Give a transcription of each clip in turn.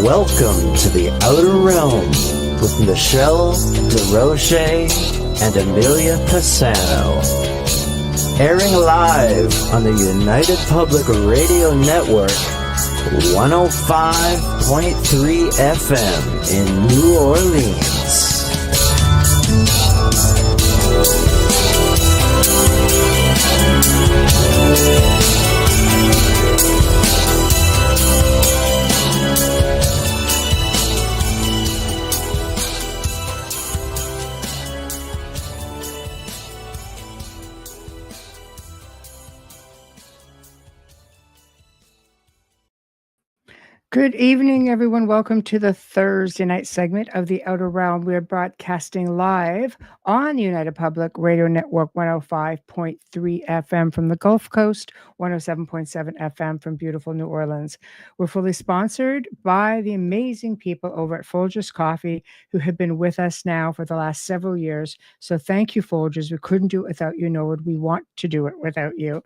Welcome to the Outer Realm with MicheleDerocher and Amelia Pisano. Airing live on the United Public Radio Network, 105.3 FM in New Orleans. Good evening, everyone. Welcome to the Thursday night segment of The Outer Realm. We are broadcasting live on United Public Radio Network 105.3 FM from the Gulf Coast, 107.7 FM from beautiful New Orleans. We're fully sponsored by the amazing people over at Folgers Coffee who have been with us now for the last several years. So thank you, Folgers. We couldn't do it without you, nor would we want to do it without you.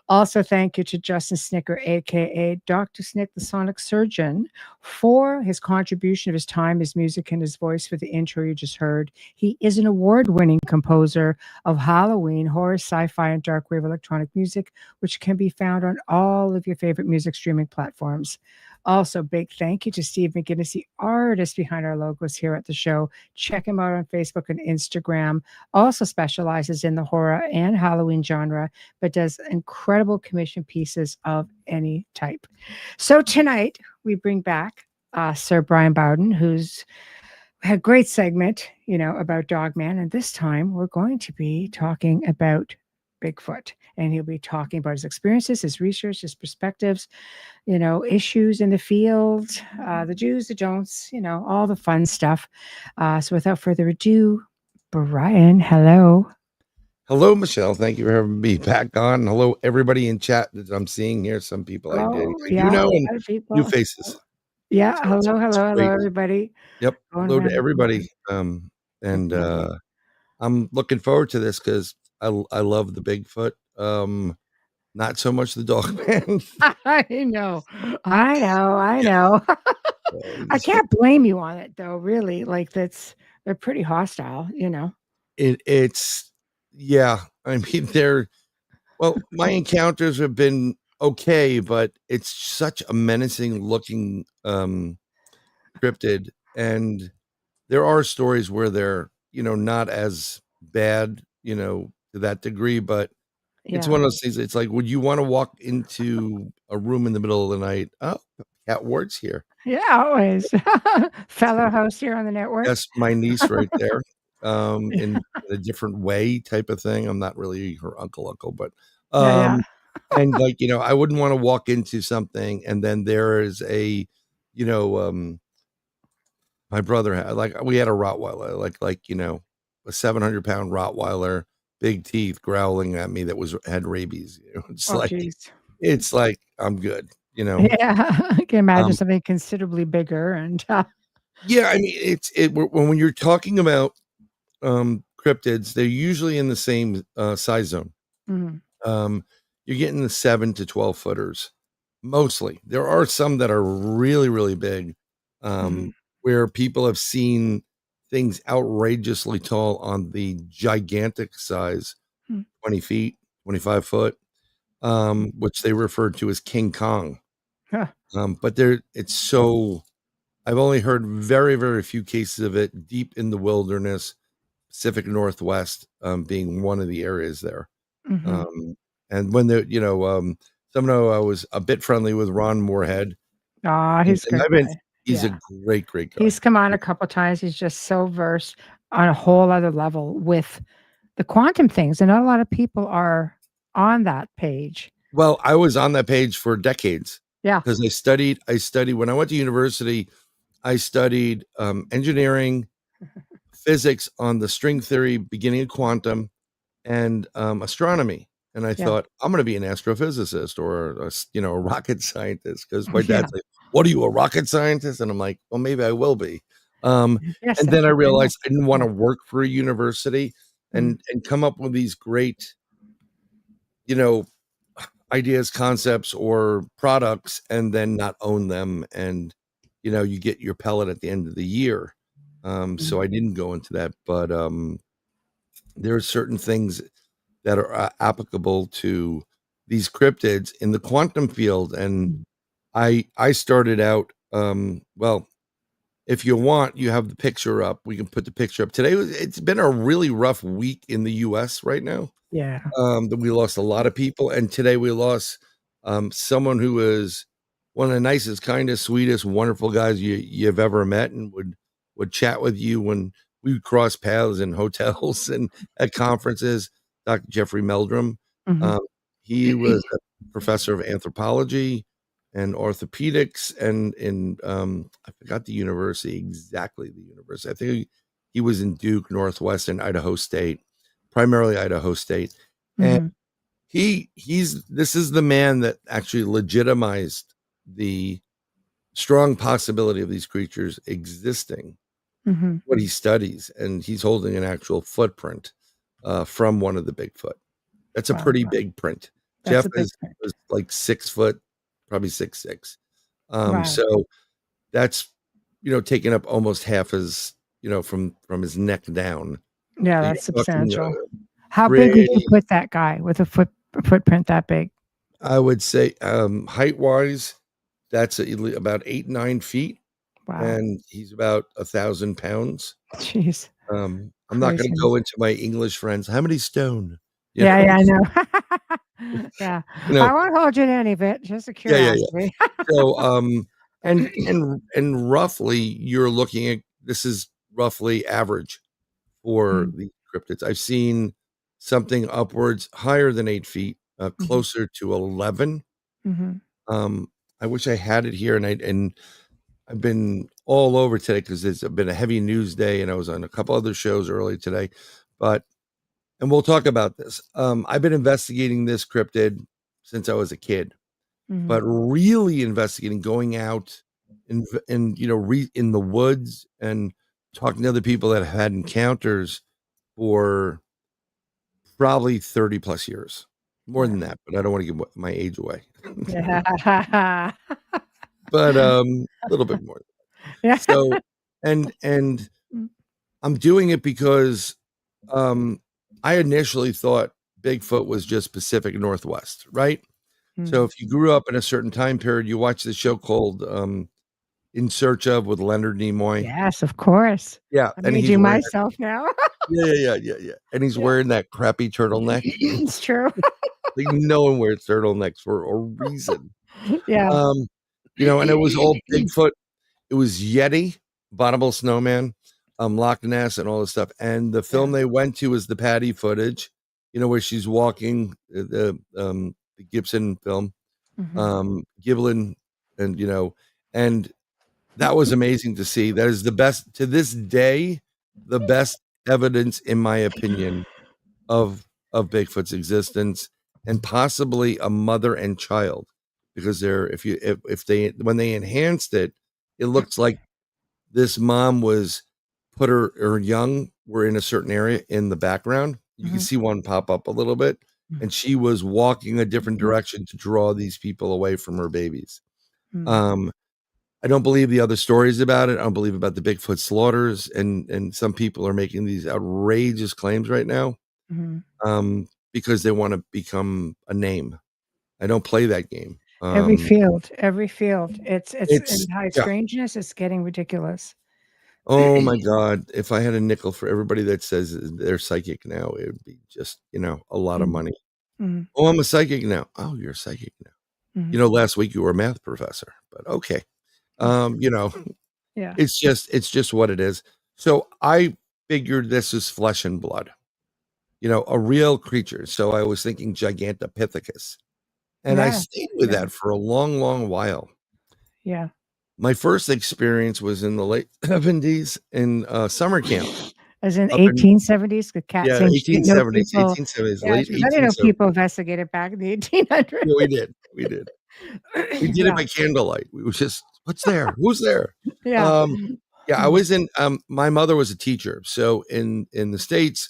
Also, thank you to Justin Snicker, a.k.a. Dr. Snick, the Sonic Surgeon, for his contribution of his time, his music, and his voice for the intro you just heard. He is an award-winning composer of Halloween, horror, sci-fi, and dark wave electronic music, which can be found on all of your favorite music streaming platforms. Also, big thank you to Steve McGinnis, the artist behind our logos here at the show. Check him out on Facebook and Instagram. Also specializes in the horror and Halloween genre, but does incredible commission pieces of any type. So tonight, we bring back Sir Bryan Bowden, who's had a great segment, about Dogman. And this time, we're going to be talking about Bigfoot. And he'll be talking about his experiences, his research, his perspectives, issues in the field, the do's, the don'ts, all the fun stuff. So without further ado, Bryan, hello. Hello, Michelle. Thank you for having me back on. Hello, everybody in chat that I'm seeing here. Some people I do know, and new faces. Yeah. Hello, everybody. Yep. Hello to everybody. I'm looking forward to this because I love the Bigfoot. Not so much the Dogman. I know. I can't blame you on it though, really. Like they're pretty hostile, It's I mean my encounters have been okay, but it's such a menacing looking cryptid, and there are stories where they're not as bad to that degree, but it's one of those things. It's like, would you want to walk into a room in the middle of the night? Oh, Cat Ward's here. Yeah, always. Fellow host here on the network. That's my niece right there. In a different way type of thing. I'm not really her uncle, but and I wouldn't want to walk into something and then there is a my brother had we had a Rottweiler, like a 700-pound Rottweiler, big teeth, growling at me that had rabies. It's like I'm good. Yeah, I can imagine something considerably bigger and yeah, I mean when you're talking about cryptids, they're usually in the same size zone. Mm-hmm. You're getting the 7 to 12 footers mostly. There are some that are really, really big, where people have seen things outrageously tall on the gigantic size, 20 feet, 25 foot, which they refer to as King Kong. Huh. But I've only heard very, very few cases of it deep in the wilderness, Pacific Northwest, being one of the areas there. Mm-hmm. And when some know I was a bit friendly with Ron Moorhead. He's great. He's a great guy. He's come on a couple times. He's just so versed on a whole other level with the quantum things. And not a lot of people are on that page. Well, I was on that page for decades. Yeah. Because I studied when I went to university, I studied engineering, physics on the string theory, beginning of quantum, and astronomy. And I thought, I'm going to be an astrophysicist or a rocket scientist, because my dad's like, what are you, a rocket scientist? And I'm like, well, maybe I will be. And then I realized I didn't want to work for a university and come up with these great, ideas, concepts, or products, and then not own them and you get your pellet at the end of the year. So I didn't go into that, but there are certain things that are applicable to these cryptids in the quantum field. And I started out, well, if you want, you have the picture up. We can put the picture up. Today, it's been a really rough week in the US right now. Yeah. That we lost a lot of people. And today we lost someone who was one of the nicest, kindest, sweetest, wonderful guys you've ever met, and would chat with you when we would cross paths in hotels and at conferences. Dr. Jeffrey Meldrum. Mhm. He was a professor of anthropology and orthopedics, and in I forgot the university, exactly the university. I think he was in Duke, Northwestern, Idaho State, primarily Idaho State. And Mhm. this is the man that actually legitimized the strong possibility of these creatures existing, Mhm. what he studies, and he's holding an actual footprint from one of the Bigfoot. That's a Wow. pretty big print. That's Jeff a big print. was like 6 foot, probably 6'6". Wow. So that's taking up almost half his, from his neck down. Yeah, So that's you're talking, substantial. How big would you pretty, put that guy with a footprint that big? I would say, height wise, that's about 8-9 feet, Wow. and he's about 1,000 pounds. Jeez. I'm not going to Craziness. go into my English friends. How many stone? You Yeah, know? yeah, I know. Yeah. You know, I won't hold you to any of it. Just a yeah. curiosity. So, and roughly, you're looking at, this is roughly average for Mhm. the cryptids. I've seen something upwards higher than 8 feet, closer to 11. Mhm. I wish I had it here, and I've been all over today because it's been a heavy news day, and I was on a couple other shows early today, and we'll talk about this. I've been investigating this cryptid since I was a kid, but Mhm. really investigating, going out and in the woods and talking to other people that have had encounters for probably 30 plus years, more than Wow. that, but I don't want to give my age away. Yeah. But a little bit more. Yeah. So, and Mm. I'm doing it because I initially thought Bigfoot was just Pacific Northwest, right? So Mm. if you grew up in a certain time period, you watch the show called In Search of with Leonard Nimoy. Yes, of course. Yeah, I'm and he's aging wearing myself now. yeah. And he's Yeah. wearing that crappy turtleneck. It's true. Like, no one wears turtlenecks for a reason. Yeah. And it was all Bigfoot. It was Yeti, Bonneville Snowman, Loch Ness, and all this stuff. And the film Yeah. they went to was the Patty footage, where she's walking, the Gibson film, Mhm. Giblin, and that was amazing to see. That is the best, to this day, the best evidence, in my opinion, of Bigfoot's existence, and possibly a mother and child, because if they when they enhanced it, it looks like this mom was put her young were in a certain area in the background. You can Mhm. see one pop up a little bit, Mhm. and she was walking a different direction to draw these people away from her babies. Mhm. Um, I don't believe the other stories about it. I don't believe about the Bigfoot slaughters, and some people are making these outrageous claims right now, Mhm. because they want to become a name. I don't play that game. Every field. It's It's in high yeah. strangeness, it's getting ridiculous. Oh my God. If I had a nickel for everybody that says they're psychic now, it would be just, a lot of Mhm. money. Mhm. Oh, I'm a psychic now. Oh, you're a psychic now. Mhm. Last week you were a math professor, but okay. You know, Yeah. it's just what it is. So I figured this is flesh and blood, a real creature. So I was thinking Gigantopithecus. And I Yeah. stayed with Yeah. that for a long, long while. Yeah. My first experience was in the late 70s in summer camp As in up in 1870s, the cat yeah, saying she didn't know 1870s, people. 1870s, Yeah, late she was, I didn't know 1870s. people investigated back in the 1800s. Yeah, we did. We did. We did it Yeah. by candlelight. We was just, "What's there? Who's there?" Yeah. Um, yeah, I Mhm. was in my mother was a teacher. So in the States,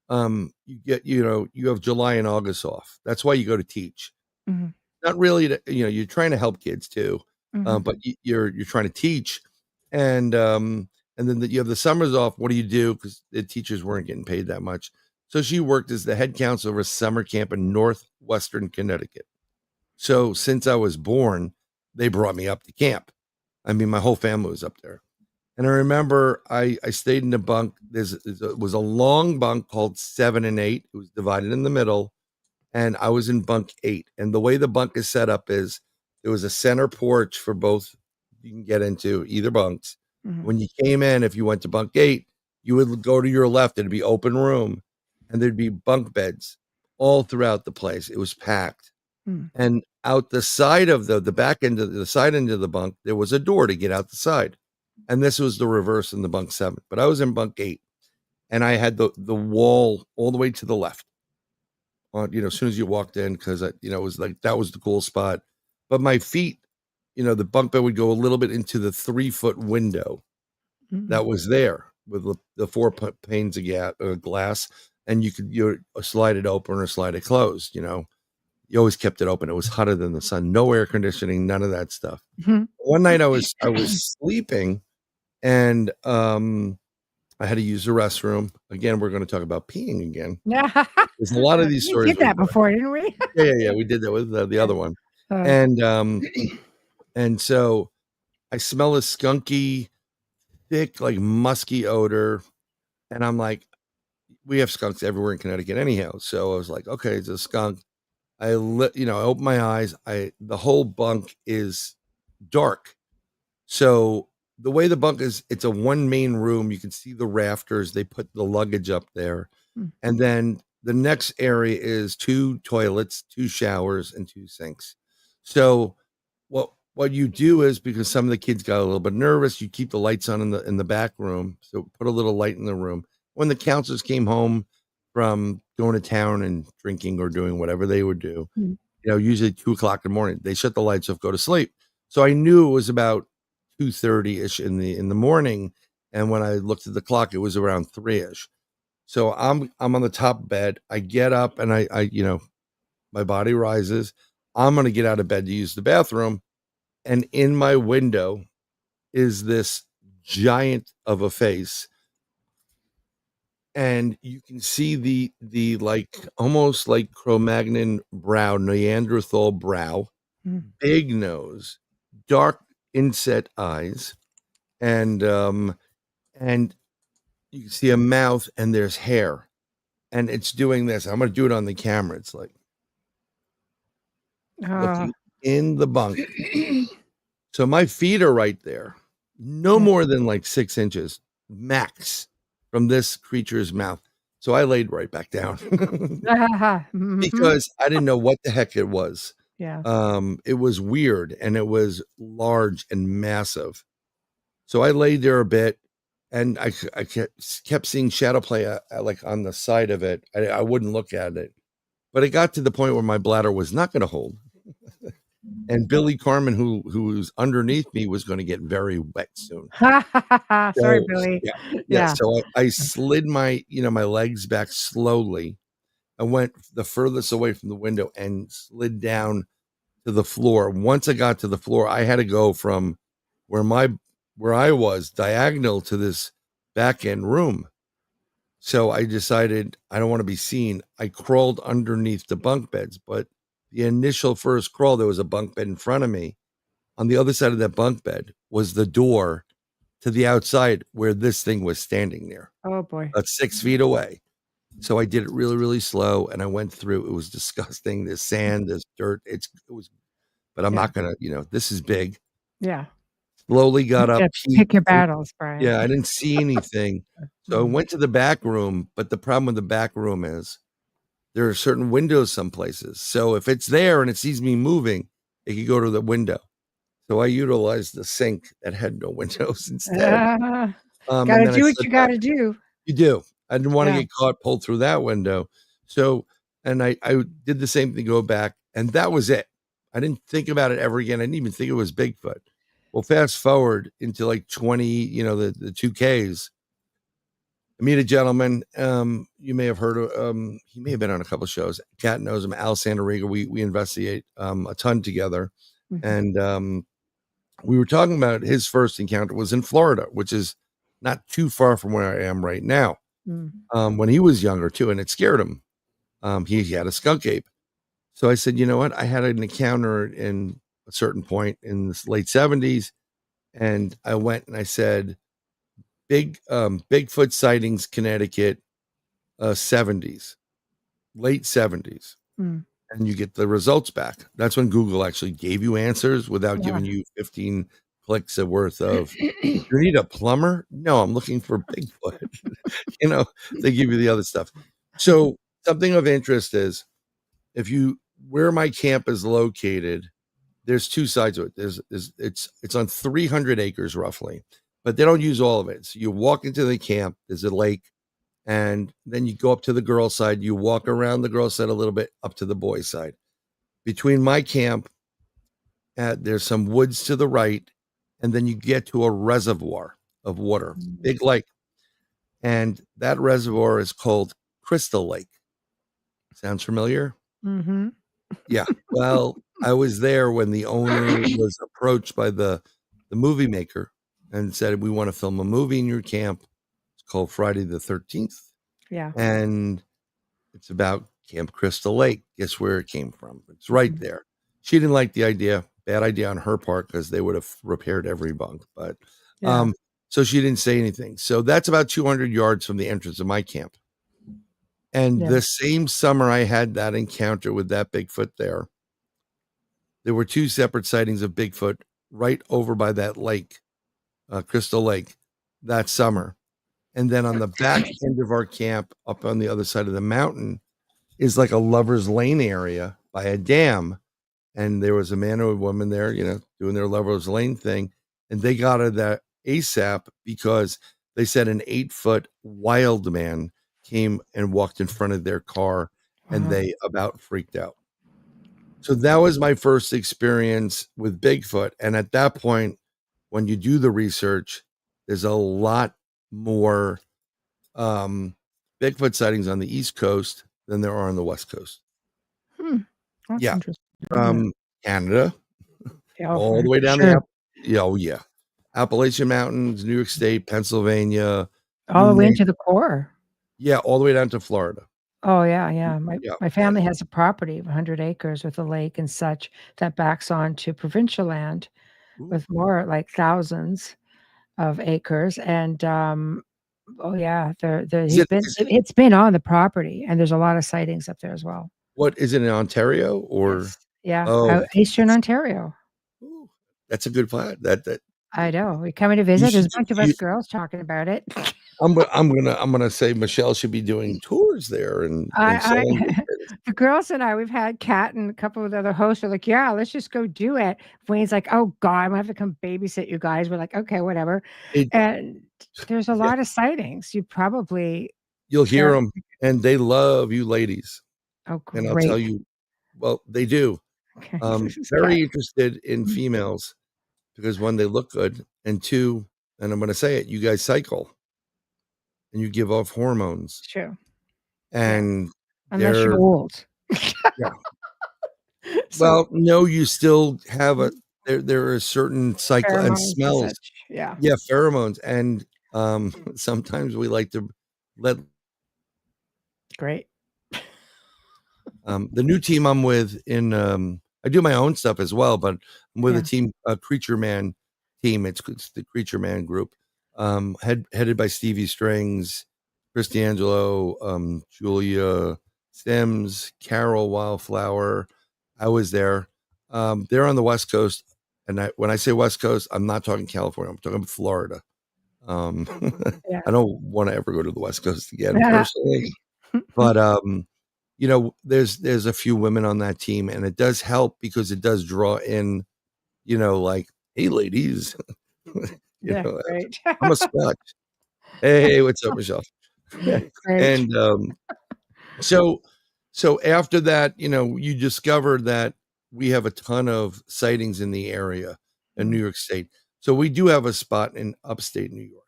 you have July and August off. That's why you go to teach. Mhm. Not really to, you're trying to help kids too, but you're trying to teach, and then you have the summers off. What do you do? Because the teachers weren't getting paid that much. So she worked as the head counselor of a summer camp in northwestern Connecticut. So since I was born, they brought me up to camp. I mean, my whole family was up there. And I remember I stayed in a bunk. It was a long bunk called 7 and 8. It was divided in the middle. And I was in bunk 8. And the way the bunk is set up is there was a center porch for both. You can get into either bunks. When you came in, if you went to bunk 8, you would go to your left. It'd be open room. And there'd be bunk beds all throughout the place. It was packed. And out the side of the back end of the side end of the bunk, there was a door to get out the side. And this was the reverse in the bunk 7. But I was in bunk 8. And I had the wall all the way to the left. On, as soon as you walked in, because it was like that was the cool spot. But my feet, the bunk bed would go a little bit into the 3-foot window that was there with the 4 panes of glass, and you could slide it open or slide it closed. You always kept it open. It was hotter than the sun. No air conditioning, none of that stuff. One night I was sleeping, and I had to use the restroom. Again, we're going to talk about peeing again. Yeah. There's a lot of these stories. We did that before, didn't we? Yeah. We did that with the other one. And so I smell a skunky, thick, like musky odor. And I'm like, we have skunks everywhere in Connecticut anyhow. So I was like, okay, it's a skunk. I open my eyes. The whole bunk is dark. So the way the bunk is, it's a one main room. You can see the rafters. They put the luggage up there. And then the next area is 2 toilets, 2 showers, and 2 sinks. So what you do is, because some of the kids got a little bit nervous, you keep the lights on in the back room. So put a little light in the room. When the counselors came home from going to town and drinking or doing whatever they would do, usually 2:00 in the morning, they shut the lights off, go to sleep. So I knew it was about 2:30-ish in the morning. And when I looked at the clock, it was around 3-ish. So I'm on the top bed. I get up and I my body rises. I'm going to get out of bed to use the bathroom. And in my window is this giant of a face. And you can see the like almost like Cro-Magnon brow, Neanderthal brow, big nose, dark inset eyes, and you can see a mouth, and there's hair, and it's doing this. I'm going to do it on the camera. It's like looking in the bunk. So my feet are right there, no more than like 6 inches max from this creature's mouth. So I laid right back down because I didn't know what the heck it was. Yeah. It was weird, and it was large and massive. So I laid there a bit, and I kept seeing shadow play like on the side of it. I wouldn't look at it, but it got to the point where my bladder was not going to hold. And Billy Carmen, who was underneath me, was going to get very wet soon. Sorry, Billy. Yeah. So I slid my legs back slowly. I went the furthest away from the window and slid down to the floor. Once I got to the floor, I had to go from where I was diagonal to this back end room. So I decided I don't want to be seen. I crawled underneath the bunk beds, but the initial first crawl, there was a bunk bed in front of me. On the other side of that bunk bed was the door to the outside where this thing was standing there. Oh boy. About 6 feet away. So I did it really, really slow, and I went through. It was disgusting. There's sand, there's dirt. It was, but I'm not gonna, this is big. Yeah. Slowly got up. Pick your battles, Bryan. Yeah, I didn't see anything. So I went to the back room, but the problem with the back room is there are certain windows some places. So if it's there and it sees me moving, it could go to the window. So I utilized the sink that had no windows instead. Gotta do what you gotta do. You do. I didn't want to get caught pulled through that window. So, and I did the same thing, go back, and that was it. I didn't think about it ever again. I didn't even think it was Bigfoot. Well, fast forward into like 20, the 2Ks. I meet a gentleman. You may have heard of he may have been on a couple of shows. Kat knows him, Al Santariga. We investigate a ton together. And we were talking about his first encounter was in Florida, which is not too far from where I am right now. When he was younger too, and it scared him. He had a skunk ape. So I said, you know what? I had an encounter in a certain point in the late 70s. And I went and I said, Bigfoot sightings, Connecticut, 70s, late 70s. And you get the results back. That's when Google actually gave you answers without giving you 15 clicks worth of, you need a plumber? No, I'm looking for Bigfoot. They give you the other stuff. So something of interest is where my camp is located, there's two sides of it. It's on 300 acres roughly, but they don't use all of it. So you walk into the camp, there's a lake, and then you go up to the girl side. You walk around the girl side a little bit up to the boy side. Between my camp, there's some woods to the right, and then you get to a reservoir of water, big lake. And that reservoir is called Crystal Lake. Sounds familiar? Mm-hmm. Yeah. Well, I was there when the owner was approached by the movie maker and said, we want to film a movie in your camp. It's called Friday the 13th. Yeah. And it's about Camp Crystal Lake. Guess where it came from? It's right there. She didn't like the idea. Bad idea on her part, because they would have repaired every bunk. But so she didn't say anything. So that's about 200 yards from the entrance of my camp. And the same summer I had that encounter with that Bigfoot there were two separate sightings of Bigfoot right over by that lake, Crystal Lake, that summer. And then on the back end of our camp, up on the other side of the mountain, is like a lover's lane area by a dam. And there was a man or a woman there, doing their lover's lane thing. And they got out of that ASAP because they said an 8-foot wild man came and walked in front of their car, and they about freaked out. So that was my first experience with Bigfoot. And at that point, when you do the research, there's a lot more Bigfoot sightings on the East Coast than there are on the West Coast. That's interesting. Canada, all the way down the Appalachian Mountains, New York State, Pennsylvania, all the way into the core. Yeah, all the way down to Florida. Oh yeah. My family has a property of 100 acres with a lake and such that backs onto provincial land with more like thousands of acres. And it's been on the property, and there's a lot of sightings up there as well. What is it, in Ontario or? Yes. Eastern Ontario. Ooh, that's a good plan. That I know. We're coming to visit. There's a bunch of us girls talking about it. I'm gonna say Michelle should be doing tours there, and the girls and I, we've had Kat and a couple of the other hosts are like, yeah, let's just go do it. Wayne's like, oh God, I'm gonna have to come babysit you guys. We're like, okay, whatever. And there's a lot of sightings. You'll hear them, and they love you ladies. Oh, great. And I'll tell you, well, they do. Okay. Very interested in females, because one, they look good, and two, and I'm gonna say it, you guys cycle. And you give off hormones. True. And unless you're old. Well, no, you still have there are certain cycle and smells. Yeah, pheromones. And sometimes we like to let great. The new team I'm with I do my own stuff as well, but I'm with a team, a Creature Man team. It's the Creature Man group. Headed by Stevie Strings, Christy Angelo, Julia Sims, Carol Wildflower. I was there. They're on the West Coast, and when I say West Coast, I'm not talking California. I'm talking Florida. I don't want to ever go to the West Coast again personally, but there's a few women on that team, and it does help because it does draw in, like, hey, ladies. Great. I'm a Scotch. Hey, what's up, Michelle? And so after that, you discover that we have a ton of sightings in the area in New York State. So we do have a spot in upstate New York.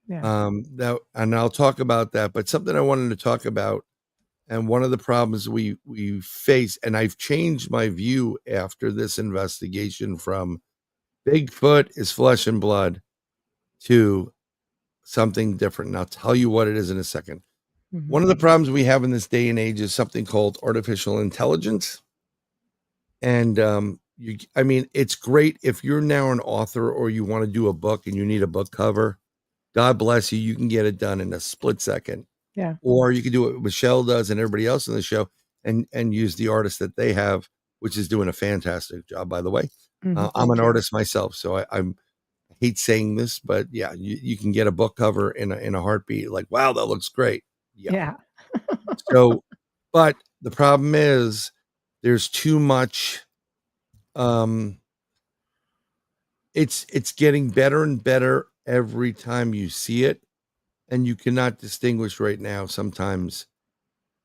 And I'll talk about that. But something I wanted to talk about, and one of the problems we face, and I've changed my view after this investigation from Bigfoot is flesh and blood to something different. And I'll tell you what it is in a second. One of the problems we have in this day and age is something called artificial intelligence. And I mean, it's great if you're now an author or you want to do a book and you need a book cover. God bless you. You can get it done in a split second. Yeah. Or you can do what Michelle does and everybody else in the show and use the artist that they have, which is doing a fantastic job, by the way. I'm an artist myself, so I hate saying this, but yeah, you can get a book cover in a heartbeat. Like, wow, that looks great. Yeah. So, but the problem is there's too much. It's getting better and better every time you see it, and you cannot distinguish right now sometimes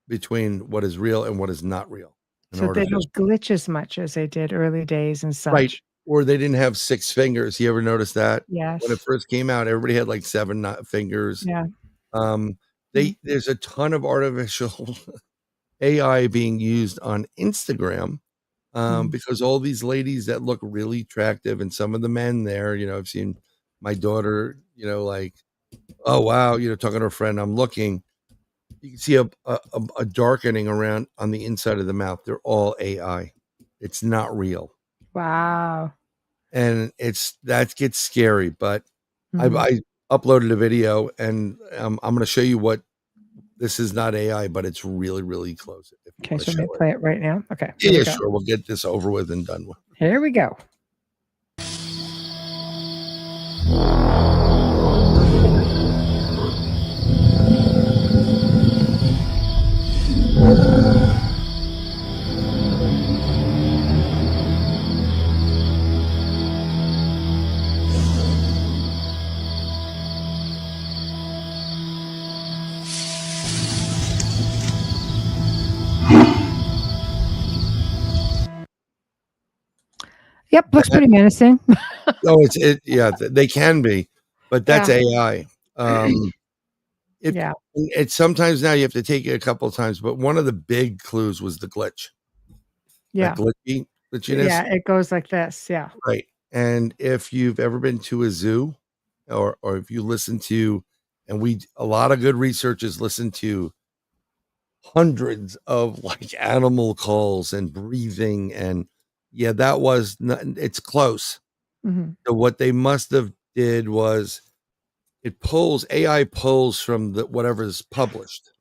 between what is real and what is not real. So they don't glitch as much as they did early days and such. Right. Or they didn't have 6 fingers. You ever notice that? Yes. When it first came out, everybody had like 7 fingers. Yeah. There's a ton of artificial AI being used on Instagram because all these ladies that look really attractive and some of the men there, I've seen my daughter, like, oh, wow, talking to a friend, I'm looking. You can see a darkening around on the inside of the mouth. They're all AI. It's not real. Wow. And that gets scary, but I uploaded a video and I'm going to show you what this is. Not AI, but it's really, really close. Okay, so let me play it right now. Okay. Yeah, sure. We'll get this over with and done with. Here we go. Yep, looks pretty menacing. Oh, yeah, they can be, but that's AI. It's sometimes now you have to take it a couple of times, but one of the big clues was the glitch. Yeah. That glitchiness. Yeah, it goes like this. Yeah. Right. And if you've ever been to a zoo or if you listen to, and a lot of good researchers listen to hundreds of like animal calls and breathing, and yeah, that was not, it's close. So what they must have did was AI pulls from whatever's published.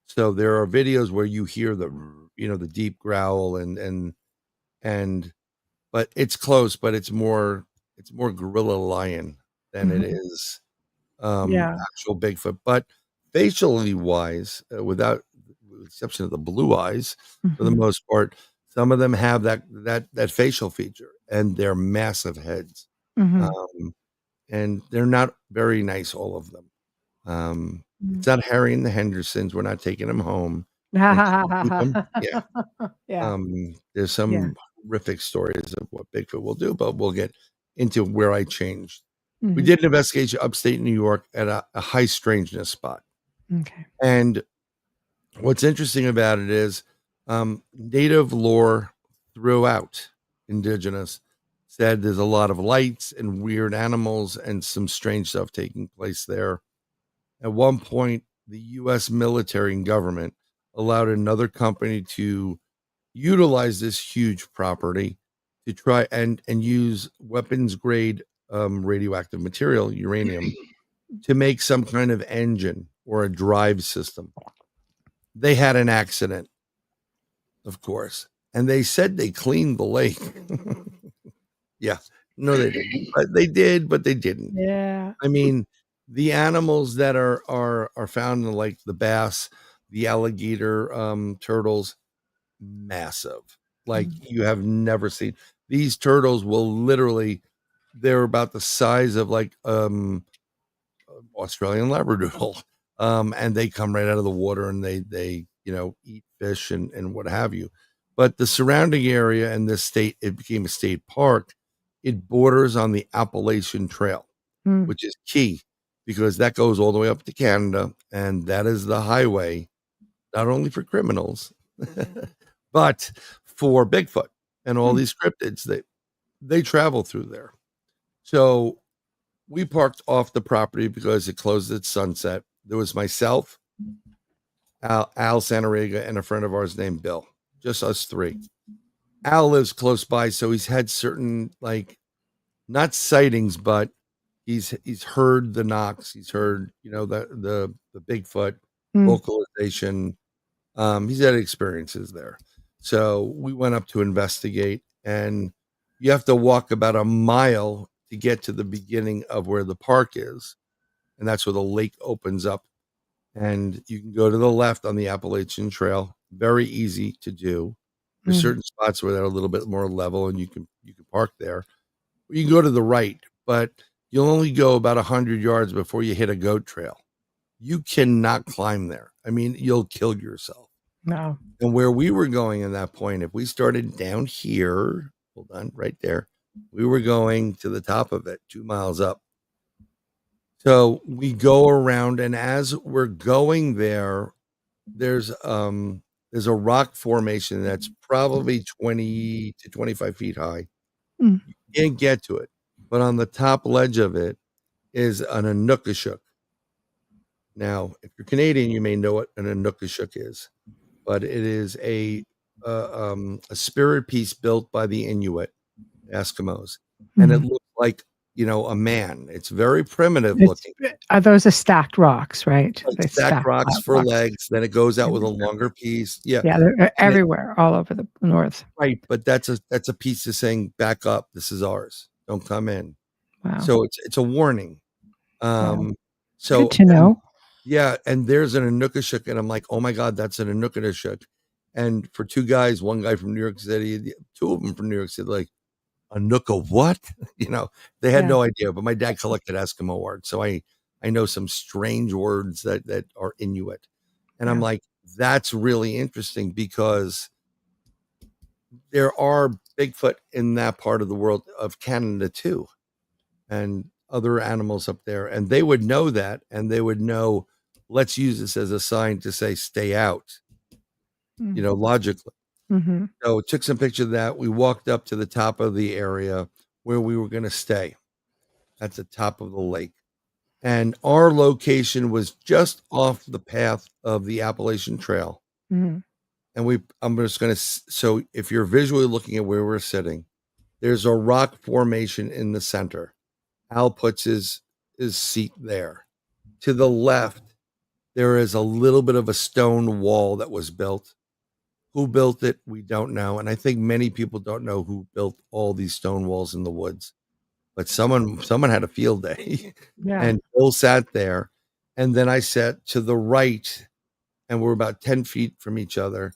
So there are videos where you hear the deep growl and but it's close, but it's more gorilla lion than it is actual Bigfoot. But facially wise, with the exception of the blue eyes, for the most part, some of them have that facial feature, and they're massive heads, and they're not very nice, all of them. It's not Harry and the Hendersons. We're not taking them home. Yeah. There's some horrific stories of what Bigfoot will do, but we'll get into where I changed. We did an investigation upstate New York at a high strangeness spot. Okay. And what's interesting about it is native lore throughout indigenous said there's a lot of lights and weird animals and some strange stuff taking place there. At one point, the U.S. military and government allowed another company to utilize this huge property to try and use weapons grade radioactive material, uranium, to make some kind of engine or a drive system. They had an accident, of course, and they said they cleaned the lake. Yeah, no, they didn't. But they did, but they didn't. Yeah. I mean, the animals that are found in like the bass, the alligator, turtles, massive, like you have never seen. These turtles will literally, they're about the size of like Australian Labradoodle, and they come right out of the water and they eat fish and what have you. But the surrounding area in this state, it became a state park. It borders on the Appalachian Trail, which is key because that goes all the way up to Canada, and that is the highway, not only for criminals, but for Bigfoot and all these cryptids. They travel through there. So we parked off the property because it closed at sunset. There was myself, Al Santarega, and a friend of ours named Bill. Just us three. Al lives close by, so he's had certain, like, not sightings, but he's heard the knocks. He's heard, the Bigfoot vocalization. He's had experiences there. So we went up to investigate, and you have to walk about a mile to get to the beginning of where the park is. And that's where the lake opens up. And you can go to the left on the Appalachian Trail. Very easy to do. There's certain spots where they're a little bit more level and you can park there. You can go to the right, but you'll only go about 100 yards before you hit a goat trail. You cannot climb there. I mean, you'll kill yourself. No. And where we were going at that point, if we started down here, hold on, right there, we were going to the top of it, 2 miles up. So we go around, and as we're going there, there's a rock formation that's probably 20 to 25 feet high. You can't get to it, but on the top ledge of it is an Inukashuk. Now, if you're Canadian, you may know what an Inukashuk is, but it is a spirit piece built by the Inuit, Eskimos, and it looks like, a man. It's very primitive looking. Are those the stacked rocks, right? Like stacked rocks for legs. Then it goes out with a longer piece. Yeah, yeah, they're everywhere, all over the north. Right, but that's a piece of saying, back up. This is ours. Don't come in. Wow. So it's a warning. So good to know. Yeah, and there's an Inukashuk, and I'm like, oh my God, that's an Inukashuk. And for two guys, one guy from New York City, two of them from New York City, like, Inuka what? They had no idea. But my dad collected Eskimo words, so I know some strange words that are Inuit. And I'm like, that's really interesting because there are Bigfoot in that part of the world of Canada too, and other animals up there, and they would know that, and they would know, let's use this as a sign to say, stay out, logically. So took some pictures of that. We walked up to the top of the area where we were going to stay at the top of the lake. And our location was just off the path of the Appalachian Trail. And I'm just going to, so if you're visually looking at where we're sitting, there's a rock formation in the center. Al puts his seat there. To the left, there is a little bit of a stone wall that was built. Who built it, we don't know. And I think many people don't know who built all these stone walls in the woods. But someone had a field day. And Bill sat there. And then I sat to the right, and we're about 10 feet from each other.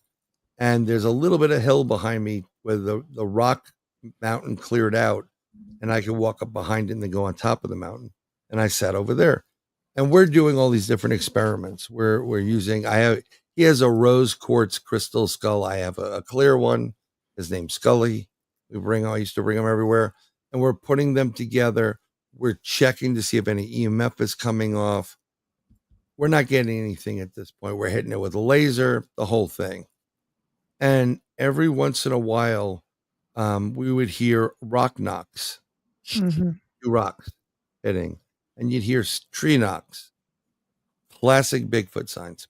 And there's a little bit of hill behind me where the rock mountain cleared out. And I could walk up behind it and then go on top of the mountain. And I sat over there. And we're doing all these different experiments. We're using, he has a rose quartz crystal skull. I have a clear one. His name's Scully. I used to bring him everywhere. And we're putting them together. We're checking to see if any EMF is coming off. We're not getting anything at this point. We're hitting it with a laser, the whole thing. And every once in a while, we would hear rock knocks, 2 rocks hitting, and you'd hear tree knocks, classic Bigfoot signs.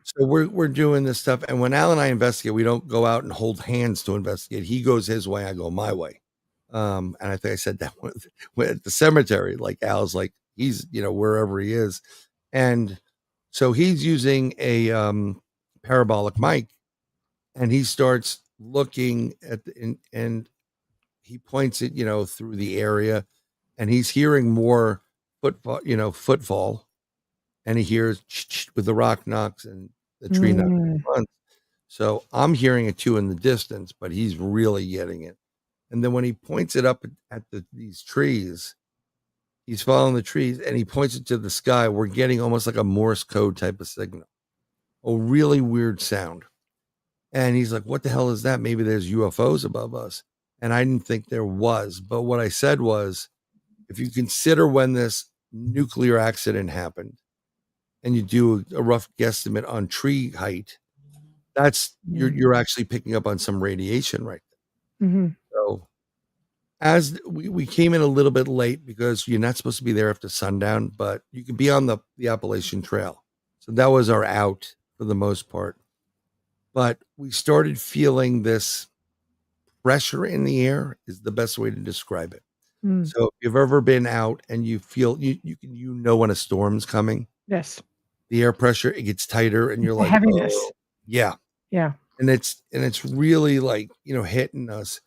So we're doing this stuff. And when Al and I investigate, we don't go out and hold hands to investigate. He goes his way, I go my way. And I think I said that at the cemetery, like Al's like, he's, wherever he is. And so he's using a parabolic mic, and he starts looking at and he points it, through the area, and he's hearing more footfall. And he hears with the rock knocks and the tree knocks. So I'm hearing it too in the distance, but he's really getting it. And then when he points it up at these trees, he's following the trees and he points it to the sky. We're getting almost like a Morse code type of signal, a really weird sound. And he's like, what the hell is that? Maybe there's UFOs above us. And I didn't think there was. But what I said was, if you consider when this nuclear accident happened, and you do a rough guesstimate on tree height, that's you're actually picking up on some radiation right there. So as we came in a little bit late because you're not supposed to be there after sundown, but you can be on the Appalachian Trail. So that was our out for the most part. But we started feeling this pressure in the air is the best way to describe it. So if you've ever been out and you feel you know when a storm's coming, Yes. the air pressure, it gets tighter and you're like, heaviness. oh, yeah. Yeah. And it's really like, hitting us.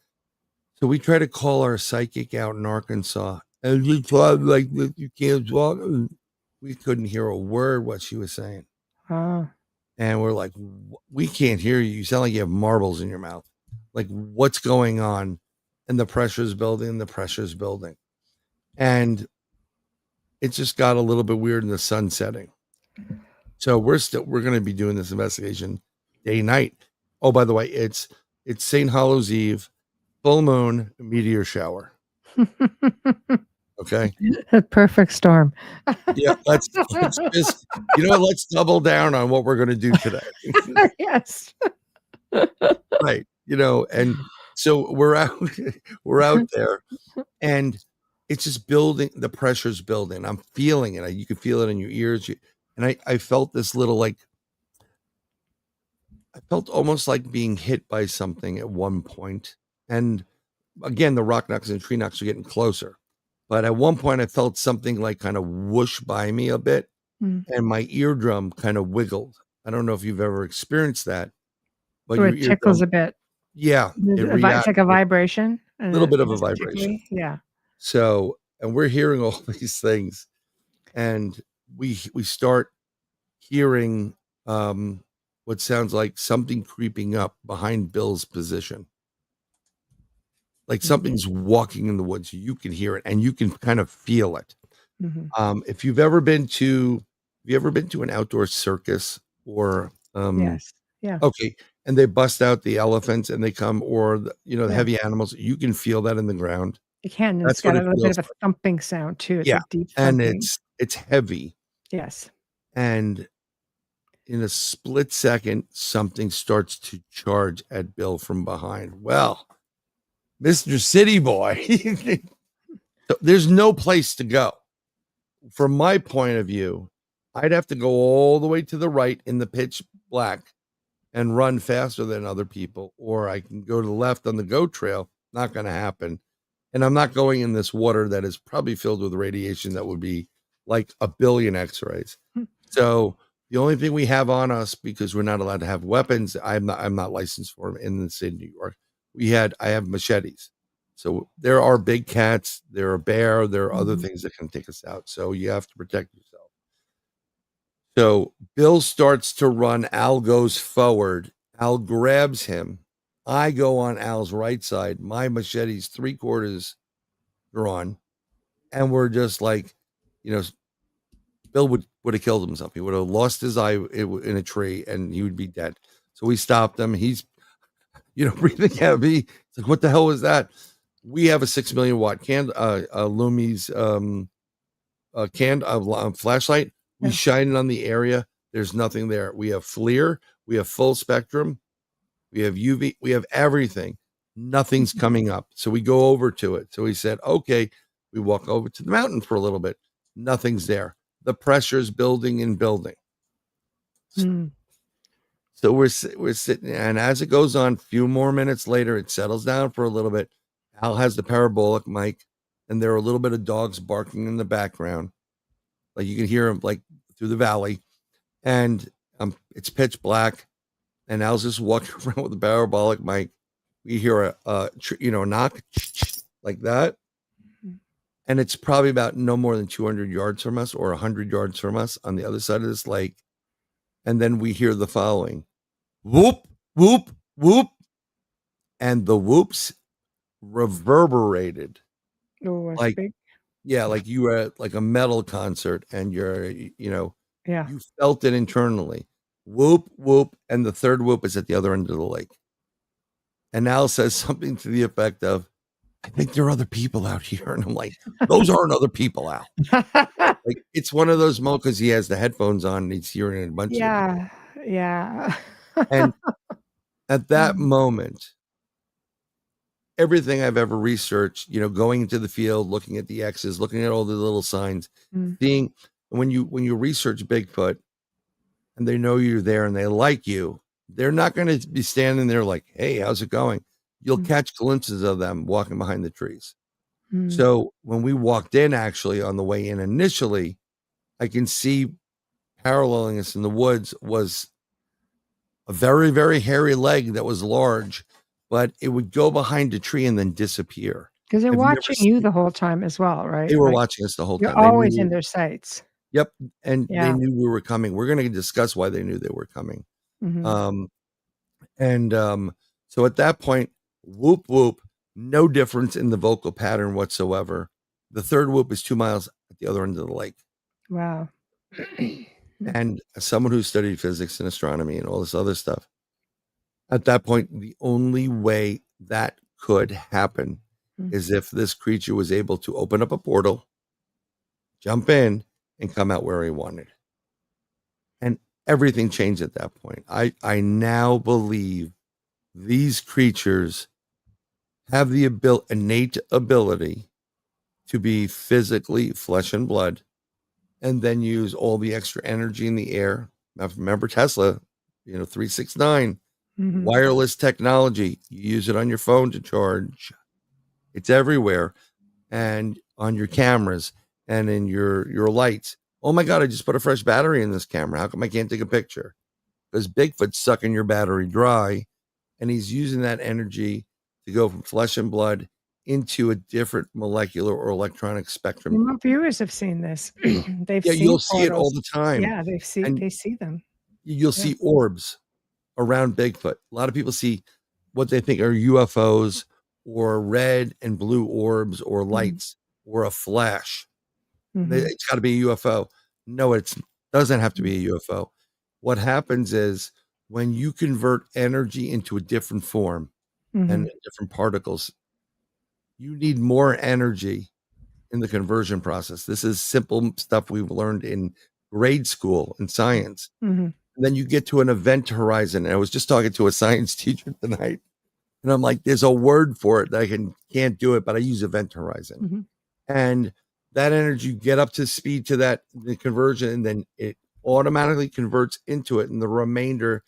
So we try to call our psychic out in Arkansas and you talk like you can't talk. We couldn't hear a word what she was saying. And we're like, we can't hear you. You sound like you have marbles in your mouth. Like, what's going on? And the pressure's building, And it just got a little bit weird in the sun setting. So we're going to be doing this investigation day night. Oh, by the way, it's St. Hollow's Eve, full moon, meteor shower. Okay. Perfect storm. Yeah, let's just let's double down on what we're going to do today. Yes. Right. And so we're out there and it's just building, the pressure's building. I'm feeling it. You can feel it in your ears. And I felt this little I felt almost like being hit by something at one point. And again, the rock knocks and tree knocks are getting closer. But at one point I felt something like kind of whoosh by me a bit and my eardrum kind of wiggled. I don't know if you've ever experienced that. But it tickles a bit. Yeah. It's like a vibration. A little bit of a vibration. Yeah. So, and we're hearing all these things and we start hearing what sounds like something creeping up behind Bill's position. Like something's walking in the woods. You can hear it and you can kind of feel it. If you've ever been to an outdoor circus or yes. Yeah. Okay. And they bust out the elephants and they come, or the heavy animals. You can feel that in the ground. You can. And it's got a little bit of a thumping sound too. It's a deep thumping. And it's heavy. Yes. And in a split second, something starts to charge at Bill from behind. Well, Mr. City Boy, there's no place to go. From my point of view, I'd have to go all the way to the right in the pitch black and run faster than other people, or I can go to the left on the goat trail. Not going to happen. And I'm not going in this water that is probably filled with radiation that would be like a billion x-rays. So the only thing we have on us, because we're not allowed to have weapons, I'm not licensed for them in the state of New York. I have machetes. So there are big cats, there are bear, there are other things that can take us out. So you have to protect yourself. So Bill starts to run. Al goes forward. Al grabs him. I go on Al's right side. My machete's 3/4 drawn. And we're just like, Bill would have killed himself. He would have lost his eye in a tree and he would be dead. So we stopped him. He's, breathing heavy. It's like, what the hell was that? We have a 6 million watt Lumi's flashlight. We shine it on the area. There's nothing there. We have FLIR. We have full spectrum. We have UV. We have everything. Nothing's coming up. So we go over to it. So we said, okay, we walk over to the mountain for a little bit. Nothing's there. The pressure is building and building. So we're sitting, and as it goes on, a few more minutes later, it settles down for a little bit. Al has the parabolic mic, and there are a little bit of dogs barking in the background. Like you can hear them like through the valley, and it's pitch black, and Al's just walking around with a parabolic mic. We hear a knock like that, and it's probably about no more than 200 yards from us or 100 yards from us on the other side of this lake, and then we hear the following: whoop, whoop, whoop, and the whoops reverberated. Oh, like big. Yeah, like you were at like a metal concert and you Yeah. felt it internally. Whoop, whoop. And the third whoop is at the other end of the lake. And Al says something to the effect of, I think there are other people out here. And I'm like, those aren't other people, Al. Like it's one of those moments because he has the headphones on and he's hearing a bunch of Yeah. Yeah. And at that moment, everything I've ever researched, going into the field, looking at the X's, looking at all the little signs, seeing when you research Bigfoot and they know you're there and they like you, they're not going to be standing there like, hey, how's it going? You'll catch glimpses of them walking behind the trees. So when we walked in, actually on the way in initially, I can see paralleling us in the woods was a very, very hairy leg that was large, but it would go behind a tree and then disappear. Because they're watching you the whole time as well, right? They were watching us the whole time. You're always in their sights. Yep. And they knew we were coming. We're going to discuss why they knew they were coming. So at that point, whoop, whoop, no difference in the vocal pattern whatsoever. The third whoop is 2 miles at the other end of the lake. Wow. And as someone who studied physics and astronomy and all this other stuff, at that point, the only way that could happen is if this creature was able to open up a portal, jump in, and come out where he wanted. And everything changed at that point. I now believe these creatures have the innate ability to be physically flesh and blood, and then use all the extra energy in the air. Now, remember Tesla, 369, wireless technology. You use it on your phone to charge. It's everywhere, and on your cameras and in your lights. Oh my God, I just put a fresh battery in this camera. How come I can't take a picture? Because Bigfoot's sucking your battery dry, and he's using that energy to go from flesh and blood into a different molecular or electronic spectrum. Remote viewers have seen this. They've seen you'll see it all the time. Yeah, they see them. You'll see orbs around Bigfoot. A lot of people see what they think are UFOs or red and blue orbs or lights or a flash. It's got to be a UFO. No, it doesn't have to be a UFO. What happens is when you convert energy into a different form and different particles, you need more energy in the conversion process. This is simple stuff we've learned in grade school in science. And then you get to an event horizon. And I was just talking to a science teacher tonight, and I'm like, there's a word for it that I can't do it, but I use event horizon. And that energy, get up to speed to the conversion, and then it automatically converts into it. And the remainder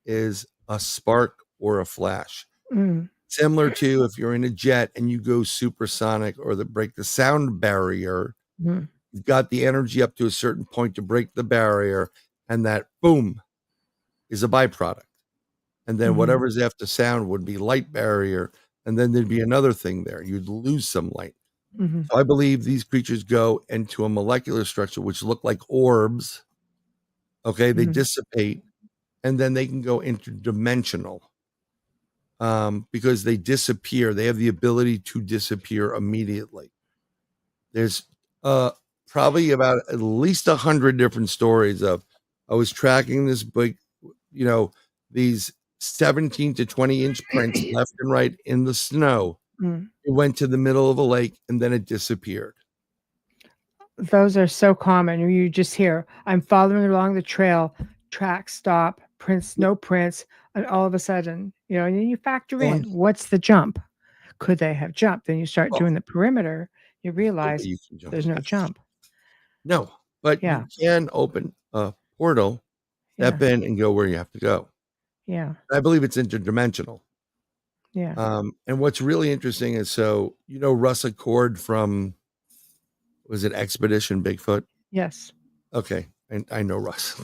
is a spark or a flash. Similar to if you're in a jet and you go supersonic or break the sound barrier, you've got the energy up to a certain point to break the barrier, and that boom is a byproduct. And then whatever's after sound would be light barrier, and then there'd be another thing there. You'd lose some light. So I believe these creatures go into a molecular structure which look like orbs. Okay, they dissipate, and then they can go interdimensional. Because they disappear. They have the ability to disappear immediately. There's probably about at least 100 different stories of, I was tracking this big, these 17 to 20 inch prints left and right in the snow. It went to the middle of a lake and then it disappeared. Those are so common. You just hear, I'm following along the trail, track stop, prints, no prints, and all of a sudden, and then you factor in, what's the jump? Could they have jumped? Then you start doing the perimeter, you realize there's no jump. No, but you can open a portal, step in, and go where you have to go. Yeah. I believe it's interdimensional. Yeah. And what's really interesting is, Russ Accord from, was it Expedition Bigfoot? Yes. Okay. And I know Russ.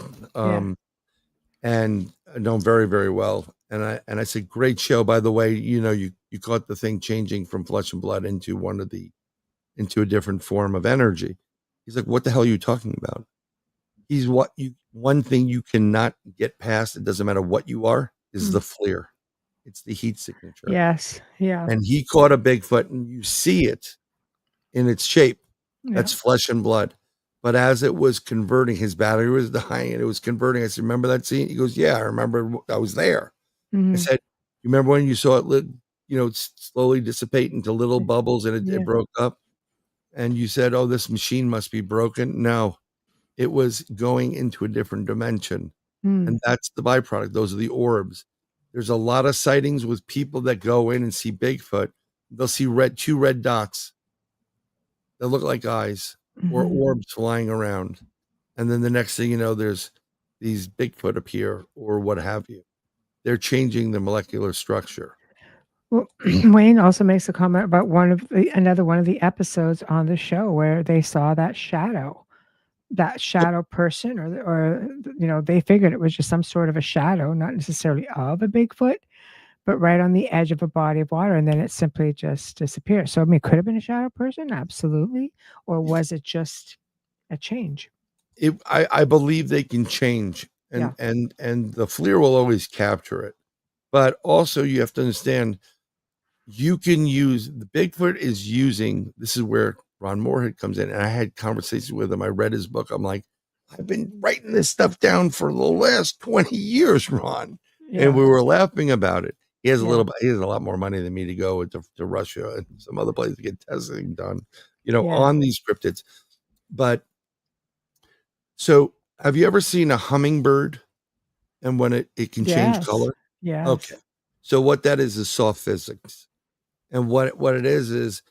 And I know him very, very well. And I said, great show, by the way. You caught the thing changing from flesh and blood into a different form of energy. He's like, what the hell are you talking about? One thing you cannot get past, it doesn't matter what you are, is the FLIR. It's the heat signature. Yes. Yeah. And he caught a Bigfoot, and you see it in its shape. That's flesh and blood. But as it was converting, his battery was dying and it was converting. I said, remember that scene? He goes, yeah, I remember. I was there. I said, you remember when you saw it, slowly dissipate into little bubbles and it broke up? And you said, oh, this machine must be broken. No, it was going into a different dimension. And that's the byproduct. Those are the orbs. There's a lot of sightings with people that go in and see Bigfoot, they'll see two red dots that look like eyes or orbs flying around. And then the next thing you know, there's these Bigfoot appear or what have you. They're changing the molecular structure. Well, Wayne also makes a comment about another one of the episodes on the show where they saw that shadow person, or they figured it was just some sort of a shadow, not necessarily of a Bigfoot, but right on the edge of a body of water, and then it simply just disappears. So, I mean, it could have been a shadow person, absolutely, or was it just a change? I believe they can change, and the FLIR will always capture it. But also, you have to understand, you can use the Bigfoot is using. This is where Ron Moorhead comes in, and I had conversations with him. I read his book. I'm like, I've been writing this stuff down for the last 20 years, Ron, and we were laughing about it. He has a lot more money than me to go to Russia and some other places to get testing done, on these cryptids. But so, have you ever seen a hummingbird and when it can change color? Yes. Okay. So what that is soft physics. And what it is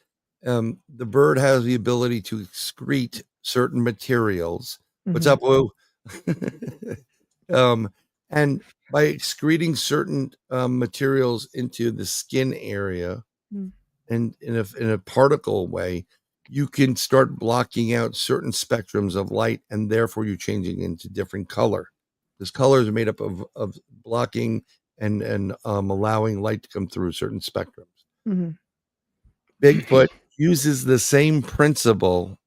the bird has the ability to excrete certain materials. What's up, Woo? And by excreting certain materials into the skin area and in a particle way, you can start blocking out certain spectrums of light, and therefore you're changing into different color. This color is made up of blocking and allowing light to come through certain spectrums. Bigfoot uses the same principle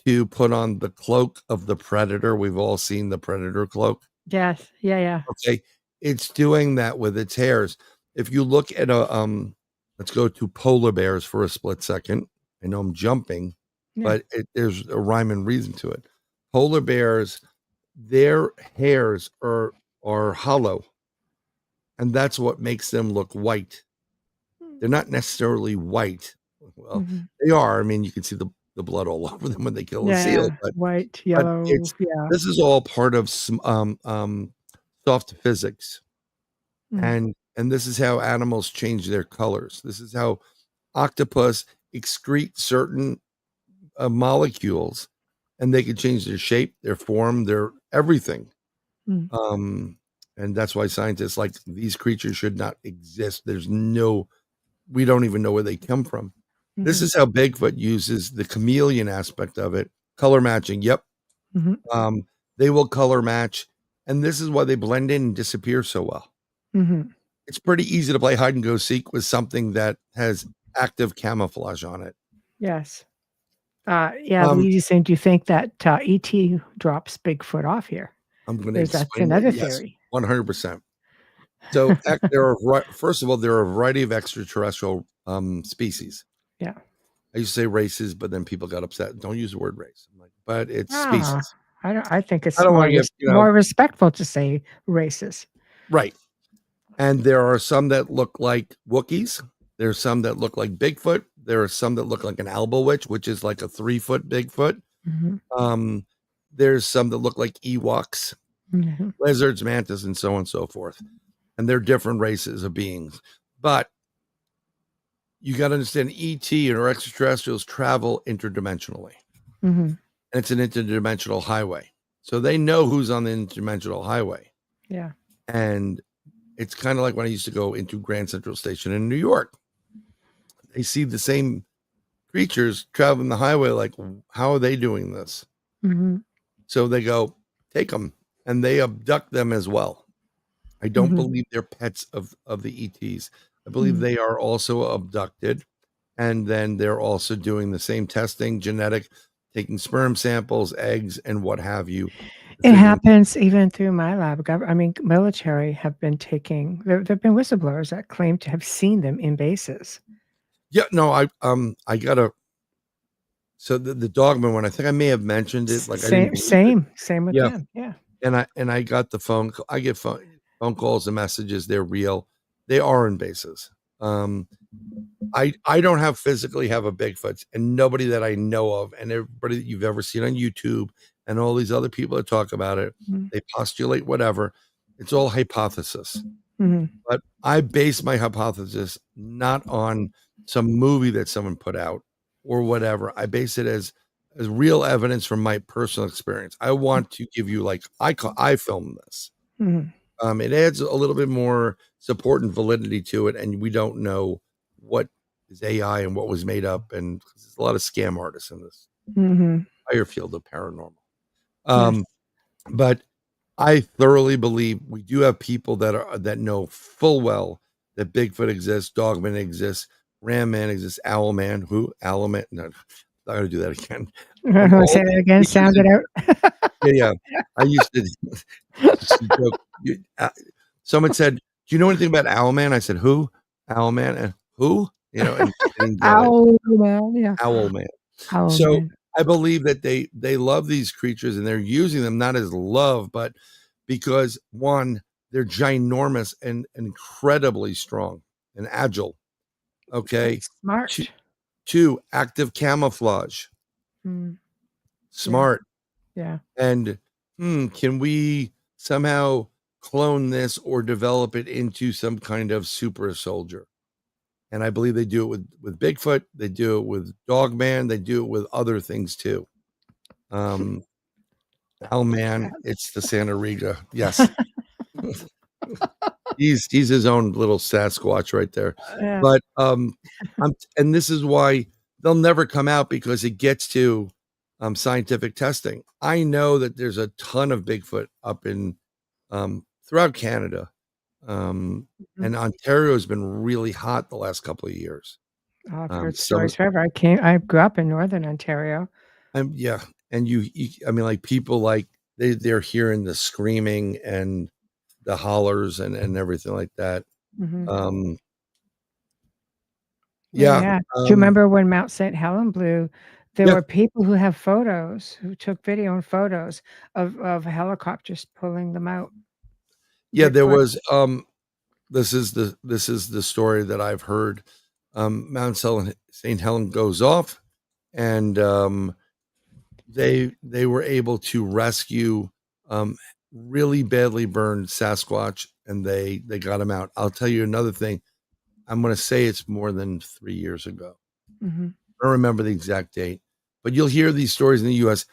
to put on the cloak of the predator. We've all seen the predator cloak. Yes. Yeah. Okay. It's doing that with its hairs. If you look at let's go to polar bears for a split second. I know I'm jumping, but there's a rhyme and reason to it. Polar bears, their hairs are hollow, and that's what makes them look white. They're not necessarily white. Well, they are. I mean, you can see the blood all over them when they kill a seal. But, white, yellow. This is all part of some soft physics, and this is how animals change their colors. This is how octopus excrete certain molecules, and they can change their shape, their form, their everything. And that's why scientists like these creatures should not exist. We don't even know where they come from. This is how Bigfoot uses the chameleon aspect of it. Color matching. Yep. They will color match. And this is why they blend in and disappear so well. It's pretty easy to play hide and go seek with something that has active camouflage on it. Yes. Luigi saying, do you think that ET drops Bigfoot off here? I'm going to explain. That's another theory. 100%. So first of all, there are a variety of extraterrestrial species. Yeah. I used to say races, but then people got upset. Don't use the word race. I'm like, but it's species. I think it's more respectful to say races. Right. And there are some that look like Wookiees. There's some that look like Bigfoot. There are some that look like an alba witch, which is like a 3-foot Bigfoot. There's some that look like Ewoks, lizards, mantis, and so on and so forth. And they're different races of beings. But you got to understand, ET or extraterrestrials travel interdimensionally. And it's an interdimensional highway. So they know who's on the interdimensional highway. Yeah. And it's kind of like when I used to go into Grand Central Station in New York. They see the same creatures traveling the highway, like, how are they doing this? So they go, take them, and they abduct them as well. I don't believe they're pets of the ETs. I believe they are also abducted, and then they're also doing the same testing, genetic, taking sperm samples, eggs, and what have you. It happens even through my lab. I mean, military have been taking. There have been whistleblowers that claim to have seen them in bases. Yeah, no, I got a. So the Dogman one, I think I may have mentioned it. Like same with them. Yeah. And I got the phone. I get phone calls and messages. They're real. They are in bases. I don't physically have a Bigfoot, and nobody that I know of, and everybody that you've ever seen on YouTube, and all these other people that talk about it, they postulate whatever. It's all hypothesis. But I base my hypothesis not on some movie that someone put out or whatever. I base it as real evidence from my personal experience. I want to give you like I filmed this. Mhm. It adds a little bit more support and validity to it, and we don't know what is AI and what was made up, and there's a lot of scam artists in this Mhm. entire field of paranormal. Yes. But I thoroughly believe we do have people that know full well that Bigfoot exists, Dogman exists, Ram Man exists, Owl Man. Who? Owl Man? No, I got to do that again. All Say that these again. creatures Sound it out. yeah. I used to joke. Someone said, "Do you know anything about Owl Man?" I said, "Who? Owl Man? Who?" You know, and they didn't get it. Owl man. Yeah. Owl Man. Owl So man. I believe that they love these creatures and they're using them not as love, but because one, they're ginormous and incredibly strong and agile. Okay. It's smart. Two, active camouflage. Mm. Smart. Yeah. And can we somehow clone this or develop it into some kind of super soldier? And I believe they do it with Bigfoot, they do it with Dogman, they do it with other things too. Man, it's the Santa Riga. Yes. he's his own little Sasquatch right there. Yeah. But and this is why they'll never come out, because it gets to scientific testing. I know that there's a ton of Bigfoot up in throughout Canada. And Ontario has been really hot the last couple of years. Oh, I've heard stories forever. I grew up in Northern Ontario. Yeah. And you I mean, like people like they're hearing the screaming and the hollers and everything like that. Mhm. Yeah. Yeah. Do you remember when Mount St. Helen blew? There Yeah. were people who have photos, who took video and photos of helicopters pulling them out. Yeah, there Bigfoot. was this is the story that I've heard. Mount St. Helen goes off, and they were able to rescue really badly burned Sasquatch, and they got him out. I'll tell you another thing. I'm going to say it's more than 3 years ago. Mhm. I don't remember the exact date, but you'll hear these stories in the U.S.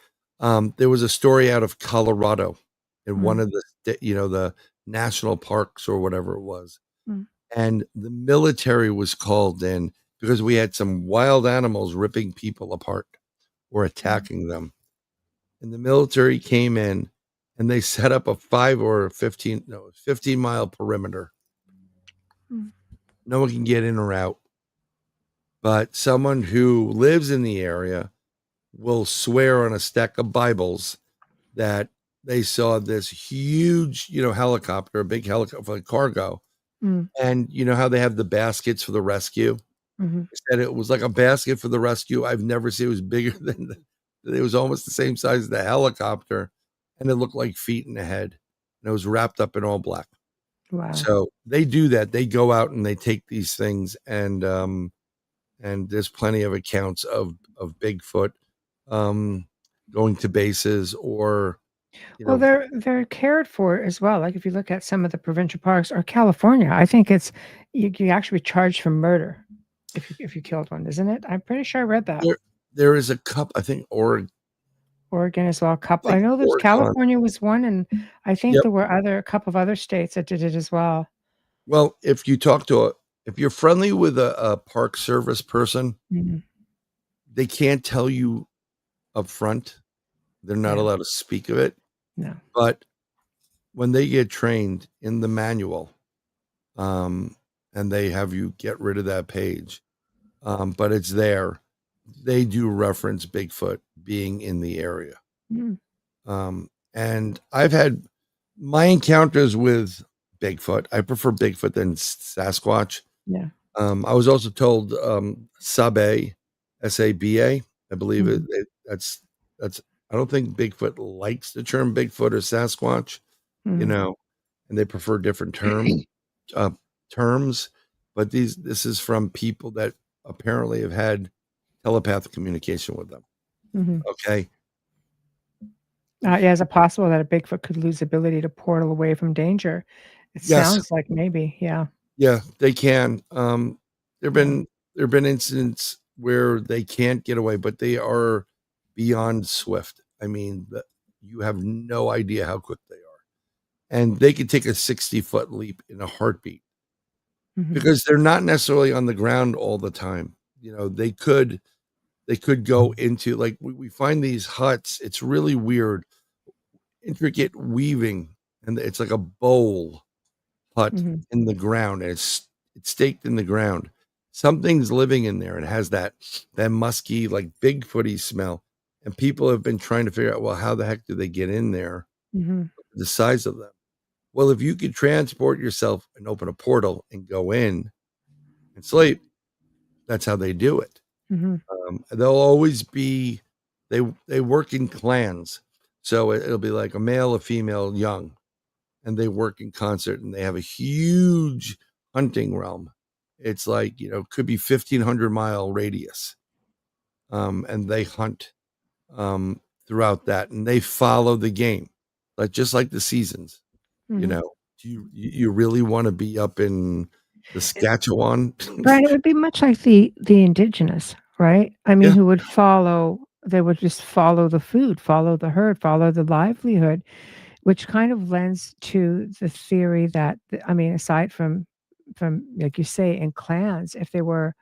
There was a story out of Colorado in one of the the national parks or whatever it was, and the military was called in because we had some wild animals ripping people apart or attacking them. And the military came in and they set up a 15 mile perimeter. No one can get in or out. But someone who lives in the area will swear on a stack of Bibles that they saw this huge, helicopter, a big helicopter for cargo. And you know how they have the baskets for the rescue? Said it was like a basket for the rescue. I've never seen it was bigger than it was almost the same size as the helicopter, and it looked like feet in the head, and it was wrapped up in all black. Wow. So they do that. They go out and they take these things, and there's plenty of accounts of Bigfoot going to bases or Well, they're cared for as well. Like if you look at some of the provincial parks or California, I think it's you actually charged for murder if you killed one, isn't it? I'm pretty sure I read that. there is a couple. I think Oregon as well. I know there's California was one, and I think there were a couple of other states that did it as well. Well, if you talk to if you're friendly with a park service person, they can't tell you up front. They're not allowed to speak of it. No. But when they get trained in the manual, and they have you get rid of that page, but it's there, they do reference Bigfoot being in the area. And I've had my encounters with Bigfoot. I prefer Bigfoot than Sasquatch. Yeah. I was also told Sabe, S-A-B-A. I believe that's I don't think Bigfoot likes the term Bigfoot or Sasquatch, and they prefer different terms. But this is from people that apparently have had telepathic communication with them. Okay. Yeah, is it possible that a Bigfoot could lose the ability to portal away from danger? It sounds like maybe, yeah. Yeah, they can. There've been there have been incidents where they can't get away, but they are beyond swift. I mean, you have no idea how quick they are. And they could take a 60-foot leap in a heartbeat because they're not necessarily on the ground all the time. You know, they could go into, like, we find these huts. It's really weird, intricate weaving, and it's like a bowl hut in the ground, and it's staked in the ground. Something's living in there. It has that musky, like Bigfooty smell. And people have been trying to figure out, well, how the heck do they get in there? The size of them. Well, if you could transport yourself and open a portal and go in and sleep, that's how they do it. They'll always be, they work in clans. So it'll be like a male, a female, young, and they work in concert, and they have a huge hunting realm. It's like, you know, could be 1,500-mile radius. And they hunt throughout that, and they follow the game, like just like the seasons. You know, do you really want to be up in Saskatchewan? Right. It would be much like the indigenous, right? I mean, who would follow, they would just follow the food, follow the herd, follow the livelihood, which kind of lends to the theory that, I mean, aside from like you say, in clans, if they were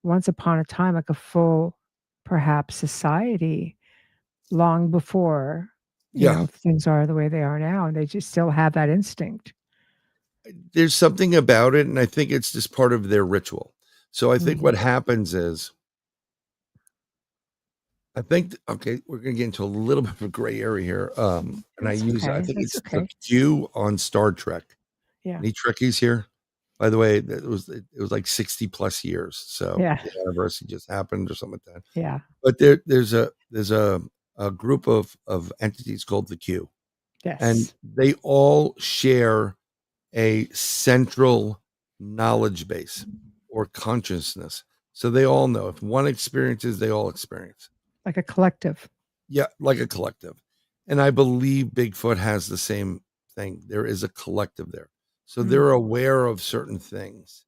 once upon a time like a full, perhaps, society long before, you know, things are the way they are now, and they just still have that instinct. There's something about it, and I think it's just part of their ritual. So I think what happens is, okay, we're going to get into a little bit of a gray area here. And I think it's the Q on Star Trek. Yeah. Any Trekkies here? By the way, it was like 60 plus years. So the anniversary just happened or something like that. Yeah. But there's a group of entities called the Q. Yes. And they all share a central knowledge base or consciousness. So they all know. If one experiences, they all experience. Like a collective. Yeah, like a collective. And I believe Bigfoot has the same thing. There is a collective there. So they're aware of certain things,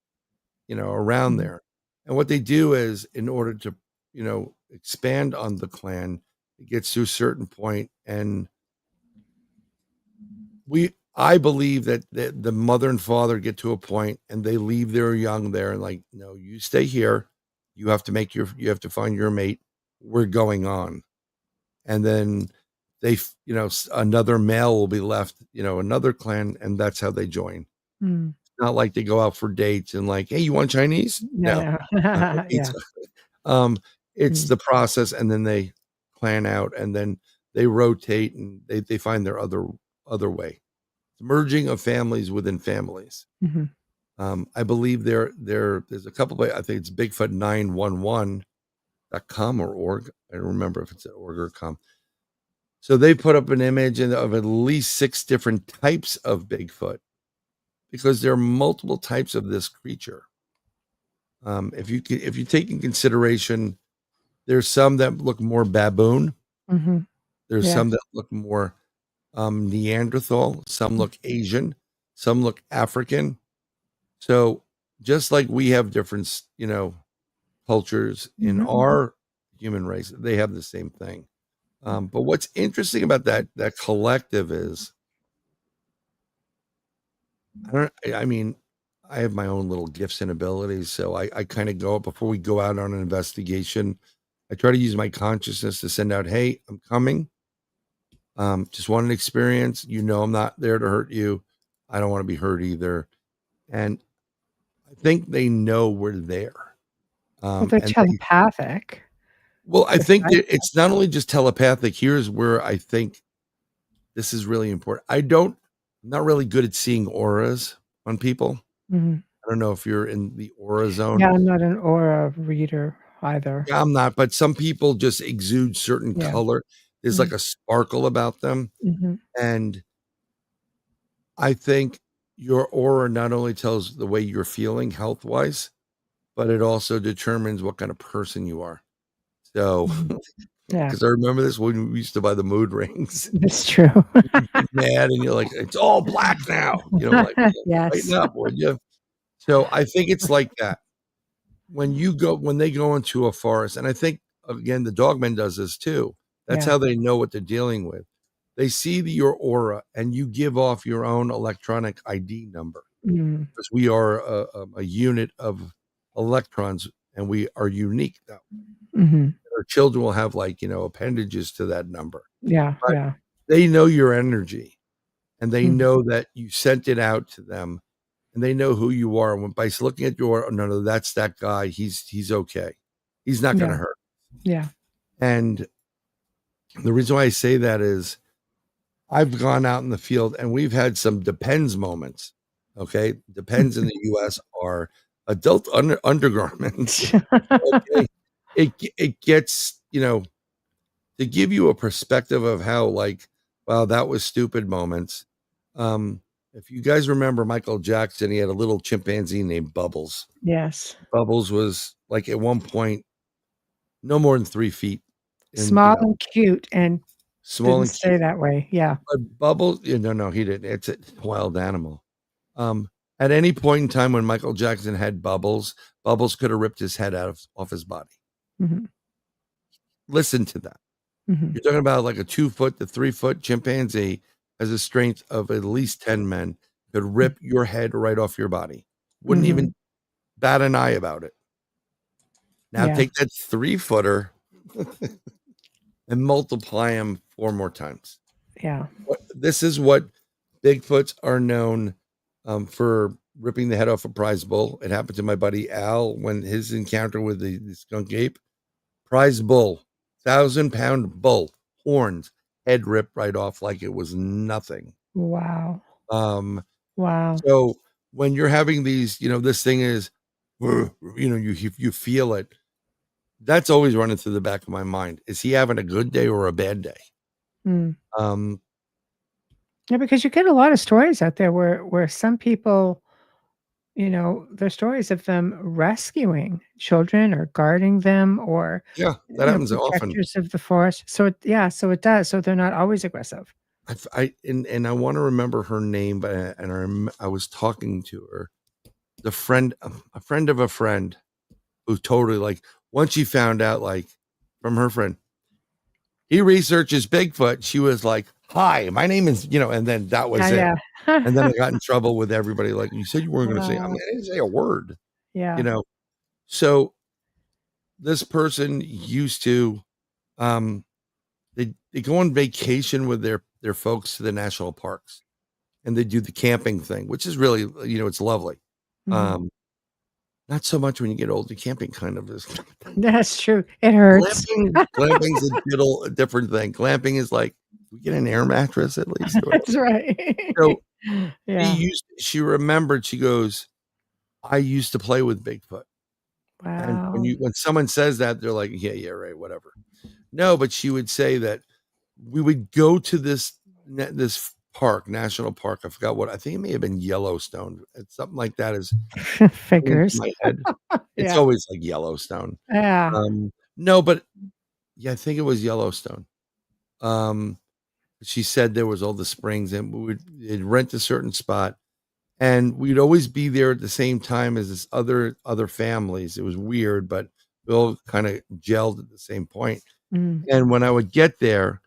you know, around there. And what they do is, in order to, you know, expand on the clan, it gets to a certain point, and I believe that the mother and father get to a point and they leave their young there, and like, no, you stay here. You have to find your mate. We're going on. And then they, you know, another male will be left, you know, another clan, and that's how they join. It's not like they go out for dates and like, hey, you want Chinese? No. Yeah. It's the process, and then they plan out, and then they rotate, and they find their other way. Merging of families within families. I believe there's a couple of, I think it's Bigfoot911.com or org. I don't remember if it's at org or com. So they put up an image of at least 6 different types of Bigfoot, because there are multiple types of this creature. If you take in consideration, there's some that look more baboon. There's some that look more Neanderthal, some look Asian, some look African. So just like we have different, you know, cultures in our human race, they have the same thing. But what's interesting about that collective is, I mean, I have my own little gifts and abilities. So I kind of go, before we go out on an investigation, I try to use my consciousness to send out, hey, I'm coming. Just want an experience. You know, I'm not there to hurt you. I don't want to be hurt either. And I think they know we're there. Well, they're telepathic. Well, I think it's not only just telepathic. Here's where I think this is really important. I'm not really good at seeing auras on people. I don't know if you're in the aura zone. Yeah, I'm not an aura reader either. Yeah, I'm not, but some people just exude certain color. There's like a sparkle about them. And I think your aura not only tells the way you're feeling health-wise, but it also determines what kind of person you are. So, because I remember this when we used to buy the mood rings. It's true. You get mad and you're like, it's all black now. You know, like, yes. lighten up, would you? So I think it's like that. when they go into a forest, and I think again the Dogman does this too. That's Yeah. how they know what they're dealing with. They see your aura, and you give off your own electronic ID number, Mm. because we are a unit of electrons, and we are unique. That Mm-hmm. our children will have appendages to that number, Yeah. but Yeah. they know your energy, and they Mhm. know that you sent it out to them, and they know who you are. And by looking at your, no, that's that guy. He's okay. He's not going to Yeah. hurt. Yeah. And the reason why I say that is I've gone out in the field and we've had some depends moments. Okay. Depends in the US are adult undergarments. Okay. It gets, to give you a perspective of how, like, wow, that was stupid moments. If you guys remember Michael Jackson, he had a little chimpanzee named Bubbles. Yes. Bubbles was like at one point no more than 3 feet, and Small and cute, and small didn't and stay cute. that way. Yeah. But Bubbles, no, he didn't. It's a wild animal. At any point in time when Michael Jackson had Bubbles, Bubbles could have ripped his head off his body. Mm-hmm. Listen to that. Mm-hmm. You're talking about like a 2 foot to 3 foot chimpanzee has a strength of at least 10 men, could rip your head right off your body. Wouldn't Mm-hmm. even bat an eye about it. Now Yeah. take that 3-footer and multiply him 4 more times. Yeah. This is what Bigfoots are known for, ripping the head off a prize bull. It happened to my buddy Al when his encounter with the skunk ape. Prize bull, 1,000-pound bull, horns, head ripped right off like it was nothing. Wow. Um, Wow. so when you're having these, this thing is, you feel it. That's always running through the back of my mind. Is he having a good day or a bad day? Mm. Um, Yeah, because you get a lot of stories out there where some people, there's stories of them rescuing children or guarding them or, yeah, that happens often. protectors of the forest. So it does. So they're not always aggressive. And I want to remember her name, but I was talking to her, a friend of a friend, who totally, like, once she found out, like, from her friend, he researches Bigfoot. She was like, "Hi, my name is," and then that was it. Yeah. And then I got in trouble with everybody. Like, you said you weren't going to say. I Wow. mean, I didn't say a word. Yeah. So this person used to, they go on vacation with their folks to the national parks, and they do the camping thing, which is really, it's lovely. Mhm. Not so much when you get older. Camping kind of is. That's true. It hurts. Glamping's a different thing. Glamping is like, we get an air mattress at least. That's right. So Yeah. she remembered. She goes, I used to play with Bigfoot. And Wow. when someone says that, they're like, yeah, right, whatever. No, but she would say that we would go to this park, national park. I forgot what. I think it may have been Yellowstone. It's something like that. Is Figures. my head. It's Yeah. always like Yellowstone. Yeah. No, but yeah, I think it was Yellowstone. She said there was all the springs, and we'd rent a certain spot, and we'd always be there at the same time as this other families. It was weird, but we all kind of gelled at the same point. Mm. And when I would get there,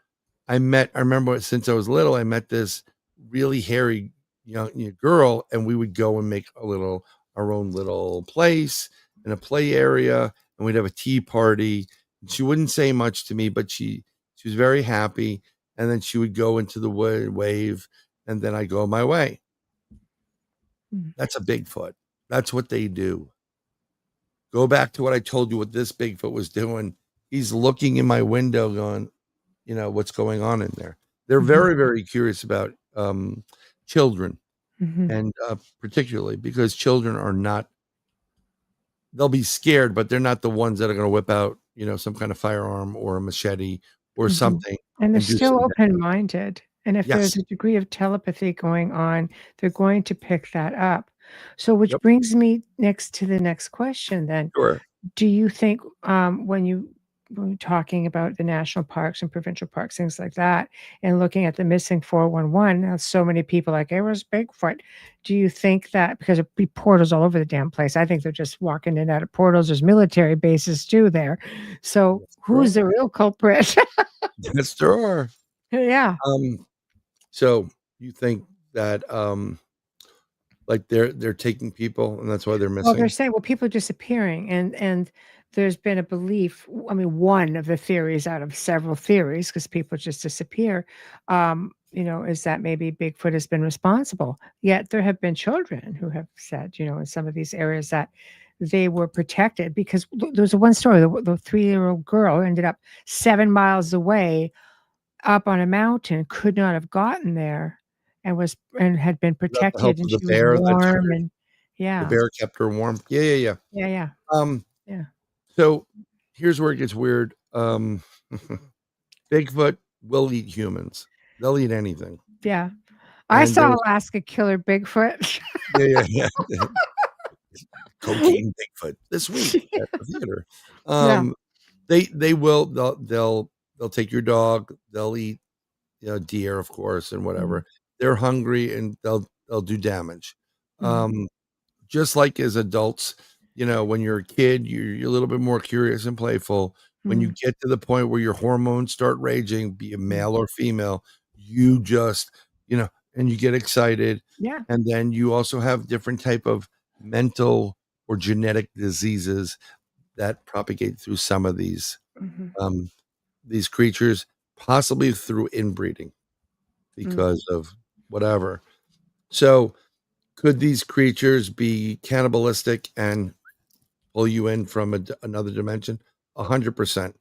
I remember since I was little, I met this really hairy young girl, and we would go and make our own little place and a play area, and we'd have a tea party. She wouldn't say much to me, but she was very happy. And then she would go into the wave, and then I go my way. Mm. That's a Bigfoot. That's what they do. Go back to what I told you, what this Bigfoot was doing. He's looking in my window going, what's going on in there. They're Mhm. very, very curious about children, Mhm. and particularly because children are not, they'll be scared, but they're not the ones that are going to whip out, some kind of firearm or a machete or Mhm. something And they're and do still some damage. open-minded. And if there's Yes. a degree of telepathy going on, they're going to pick that up. So which Yep. brings me to the next question then. Sure. Do you think when you talking about the national parks and provincial parks, things like that, and looking at the missing 411, so many people like, it was Bigfoot. Do you think that, because there'd be portals all over the damn place, I think they're just walking in and out of portals. There's military bases too there. So who's the real culprit? Yes, there are. Yeah. So you think that like they're taking people and that's why they're missing? Well, they're saying, people are disappearing, and there's been a belief. I mean, one of the theories out of several theories, because people just disappear, is that maybe Bigfoot has been responsible. Yet there have been children who have said, in some of these areas that they were protected, because there's one story. The 3-year-old girl ended up 7 miles away, up on a mountain, could not have gotten there, and had been Without the help protected, and of the she was bear, warm, and the yeah. bear kept her warm. Yeah. Yeah. Yeah. So here's where it gets weird. Bigfoot will eat humans. They'll eat anything. Yeah. I saw Alaska Killer Bigfoot. Yeah. Cocaine Bigfoot this week at the theater. They will. They'll take your dog. They'll eat, deer, of course, and whatever. They're hungry and they'll do damage. Just like as adults, when you're a kid, you're a little bit more curious and playful. When you get to the point where your hormones start raging, be it male or female, you just, and you get excited. Yeah. And then you also have different type of mental or genetic diseases that propagate through some of these creatures, possibly through inbreeding because of whatever. So could these creatures be cannibalistic and pull you in from another dimension? 100%.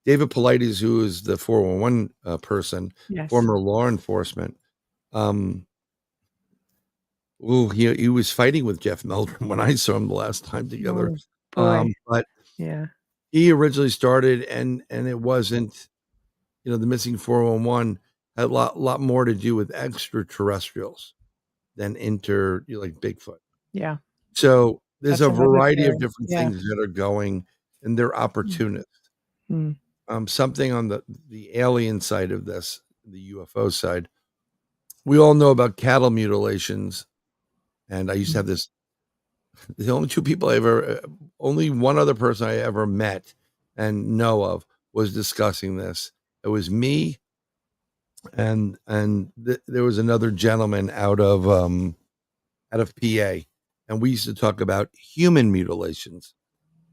David Paulides, who is the 411 person, former law enforcement, he was fighting with Jeff Meldrum when I saw him the last time together. But he originally started, and it wasn't, the missing 411 had a lot more to do with extraterrestrials than like Bigfoot. Yeah. So there's a variety of different things that are going, and they're opportunists. Something on the alien side of this, the UFO side. We all know about cattle mutilations, and I used to have this. The only two people only one other person I ever met and know of was discussing this. It was me, and there was another gentleman out of PA, and we used to talk about human mutilations.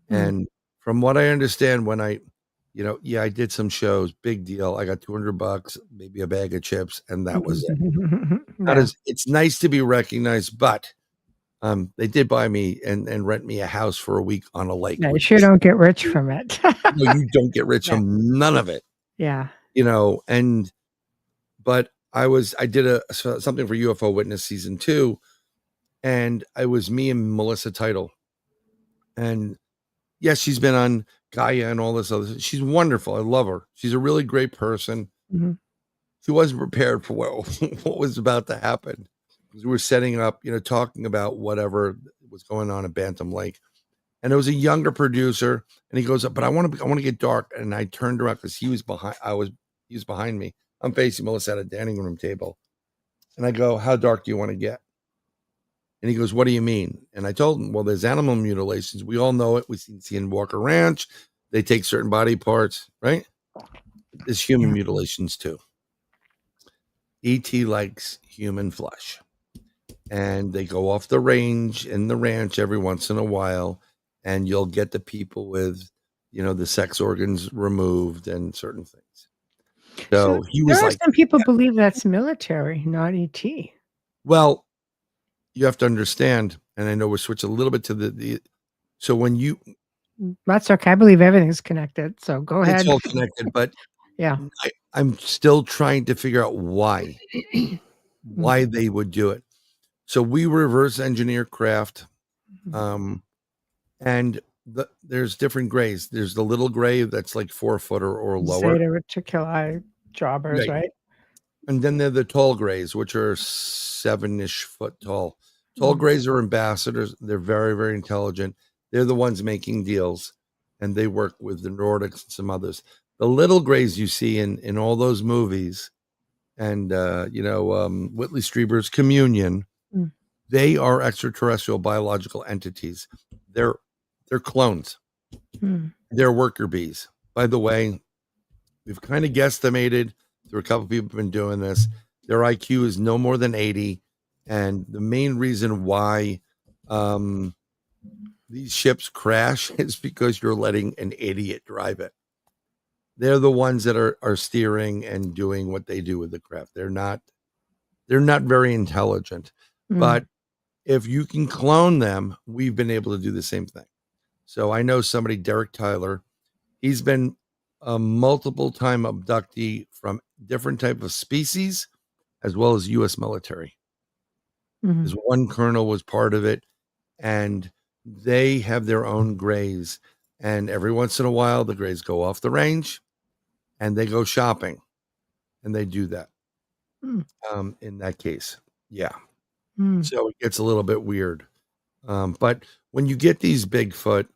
And from what I understand, when I did some shows, big deal. I got $200, maybe a bag of chips, and that was it. It's nice to be recognized, but they did buy me and rent me a house for a week on a lake. No, you sure don't get rich from it. No, you don't get rich from none of it. Yeah. But I did something for UFO Witness season 2, and it was me and Melissa Title. And yes, she's been on Gaia and all this other. She's wonderful. I love her. She's a really great person. She wasn't prepared for what was about to happen. We were setting up, talking about whatever was going on at Bantam Lake. And it was a younger producer, and he goes up, but I want to get dark. And I turned around because he was behind me. I'm facing Melissa at a dining room table. And I go, how dark do you want to get? And he goes, what do you mean? And I told him, well, there's animal mutilations. We all know it. We've seen Walker Ranch. They take certain body parts, right? There's human mutilations too. E.T. likes human flesh. And they go off the range in the ranch every once in a while, and you'll get the people with, the sex organs removed and certain things. So he was like, some people believe that's military, not ET. Well, you have to understand, and I know we're switching a little bit to so when you... That's okay. I believe everything's connected, so go ahead. It's all connected, but I'm still trying to figure out why they would do it. So we reverse engineer craft, and there's different grays. There's the little gray that's like 4 foot or lower. Zeta Reticuli jobbers, right? And then they're the tall grays, which are 7-ish foot tall. Tall grays are ambassadors. They're very, very intelligent. They're the ones making deals. and they work with the Nordics and some others. The little grays you see in all those movies, and Whitley Strieber's Communion, Mm. they are extraterrestrial biological entities. They're clones. Mm. They're worker bees. By the way, we've kind of guesstimated through a couple of people have been doing this. Their IQ is no more than 80, and the main reason why these ships crash is because you're letting an idiot drive it. They're the ones that are steering and doing what they do with the craft. They're not very intelligent. Mm. But if you can clone them, we've been able to do the same thing. So I know somebody, Derek Tyler, he's been a multiple time abductee from different type of species, as well as U.S. military. Mhm. His one colonel was part of it, and they have their own grays. And every once in a while, the grays go off the range, and they go shopping, and they do that. Mm. In that case, yeah. Mm. So it gets a little bit weird. But when you get these Bigfoot,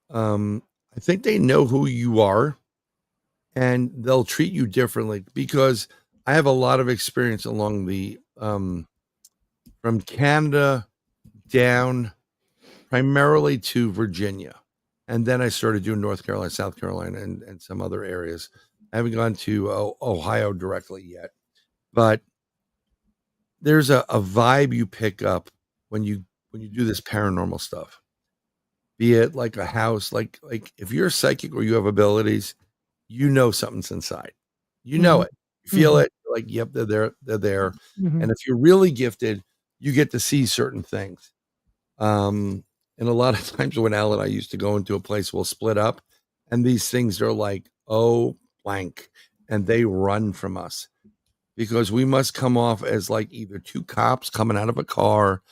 I think they know who you are, and they'll treat you differently, because I have a lot of experience along the from Canada down primarily to Virginia. And then I started doing North Carolina, South Carolina, and some other areas. I haven't gone to Ohio directly yet, but there's a vibe you pick up when you do this paranormal stuff. Be it like a house, like if you're psychic or you have abilities, you know something's inside. You know it. You feel it. You're like, yep, they're there. Mhm. And if you're really gifted, you get to see certain things. And a lot of times when Al and I used to go into a place, we'll split up, and these things are like, oh, blank, and they run from us because we must come off as like either two cops coming out of a car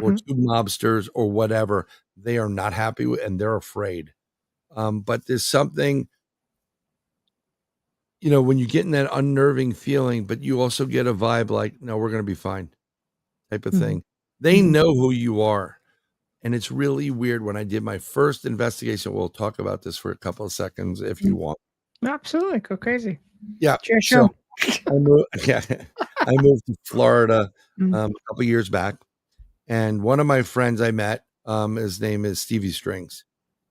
or two mobsters or whatever. They are not happy with, and they're afraid. But there's something, when you get in that unnerving feeling, but you also get a vibe like, no, we're going to be fine type of Mhm. thing. They Mhm. know who you are. And it's really weird. When I did my first investigation, we'll talk about this for a couple of seconds if you want. Absolutely. Go crazy. Yeah. It's your So show. I moved to Florida Mm. a couple of years back. And one of my friends I met, his name is Stevie Strings.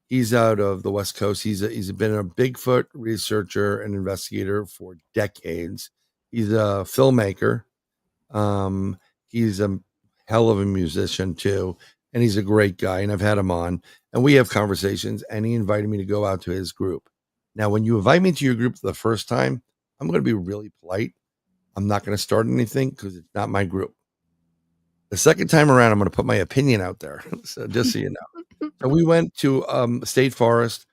He's out of the West Coast. He's been a Bigfoot researcher and investigator for decades. He's a filmmaker. He's a hell of a musician too, and he's a great guy. And I've had him on, and we have conversations. And he invited me to go out to his group. Now, when you invite me to your group the first time, I'm going to be really polite. I'm not going to start anything because it's not my group. The second time around, I'm going to put my opinion out there. So just so you know. So we went to State Forest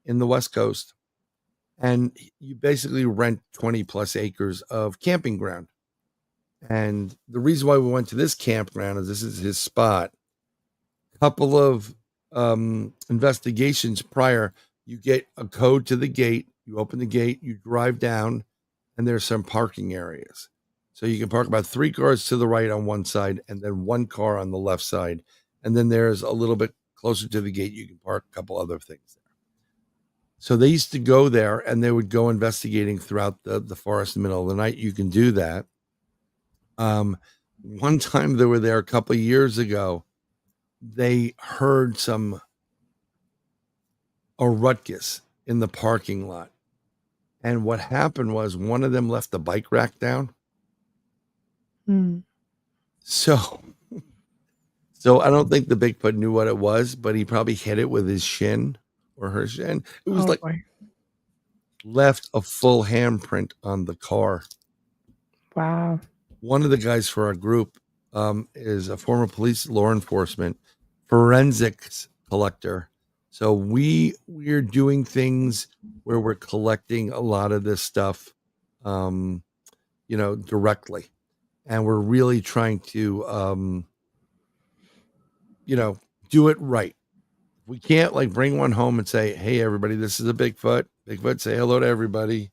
in the West Coast, and you basically rent 20 plus acres of camping ground. And the reason why we went to this campground is this is his spot. Couple of investigations prior, you get a code to the gate, you open the gate, you drive down, and there's some parking areas. So you can park about 3 cars to the right on one side and then 1 car on the left side. And then there's a little bit closer to the gate, you can park a couple other things there. So they used to go there, and they would go investigating throughout the forest in the middle of the night. You can do that. One time they were there a couple of years ago, they heard a ruckus in the parking lot. And what happened was one of them left the bike rack down. Mm. So I don't think the Bigfoot knew what it was, but he probably hit it with his shin or her shin. It was Oh, boy. left a full handprint on the car. Wow. One of the guys for our group is a former police law enforcement forensics collector. So we're doing things where we're collecting a lot of this stuff, directly, and we're really trying to, do it right. We can't like bring one home and say, "Hey, everybody, this is a Bigfoot." Bigfoot, say hello to everybody.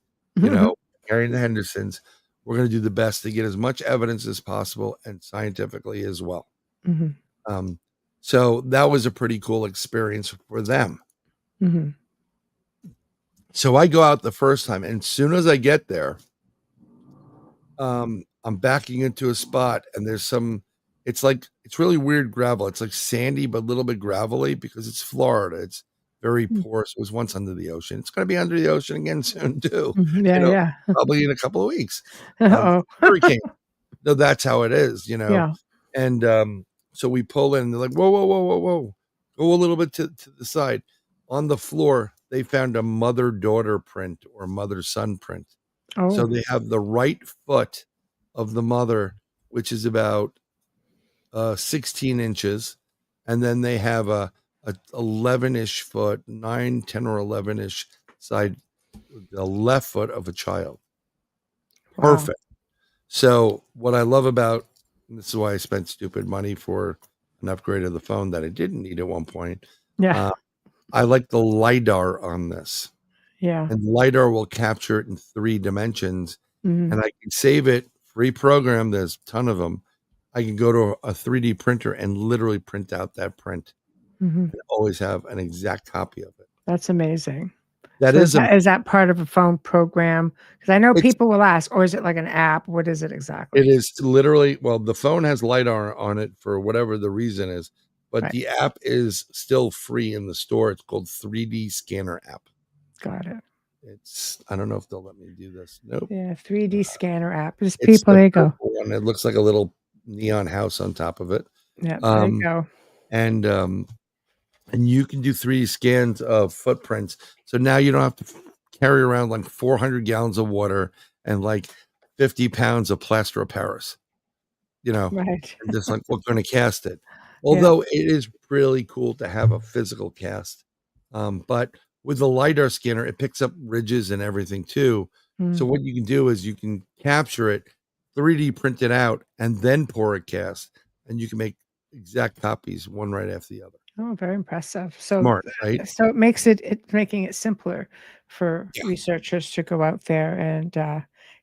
Carrying the Hendersons. We're going to do the best to get as much evidence as possible and scientifically as well. Mhm. So that was a pretty cool experience for them. Mhm. So I go out the first time, and as soon as I get there, I'm backing into a spot, and there's it's really weird gravel. It's like sandy, but a little bit gravelly because it's Florida. It's very porous. It was once under the ocean. It's going to be under the ocean again soon too. Yeah. Probably in a couple of weeks. Uh-oh. Hurricane. No, that's how it is, Yeah. And so we pull in, and they're like, whoa, whoa, whoa, whoa, whoa. Go a little bit to the side. On the floor, they found a mother-daughter print or mother-son print. So Oh, they have the right foot of the mother, which is about 16 inches, and then they have a 11-ish foot, 9, 10, or 11-ish side, the left foot of a child. wow. Perfect. So what I love about, and this is why I spent stupid money for an upgrade of the phone that I didn't need at one point. Yeah. I like the LiDAR on this. Yeah. And LiDAR will capture it in 3 dimensions. Mhm. And I can save it, free program, there's a ton of them. I can go to a 3D printer and literally print out that print Mhm. and always have an exact copy of it. That's amazing. That So is is that part of a phone program? Because I know It's- people will ask, or is it like an app? What is it exactly? It is literally, well, the phone has LiDAR on it for whatever the reason is, but Right. the app is still free in the store. It's called 3D Scanner app. Got it. I don't know if they'll let me do this. Nope. Yeah, 3D scanner app. There's It's people, the there you go. purple one. It looks like a little neon house on top of it. Yeah, there you go. And you can do 3D scans of footprints. So now you don't have to carry around like 400 gallons of water and like 50 pounds of plaster of Paris, Right. and just like, we're going to cast it. Although it is really cool to have a physical cast. But with the LiDAR scanner, it picks up ridges and everything too. So what you can do is you can capture it, 3D print it out, and then pour a cast, and you can make exact copies, one right after the other. Oh, very impressive. So Smart, right? So it makes it's making it simpler for researchers to go out there and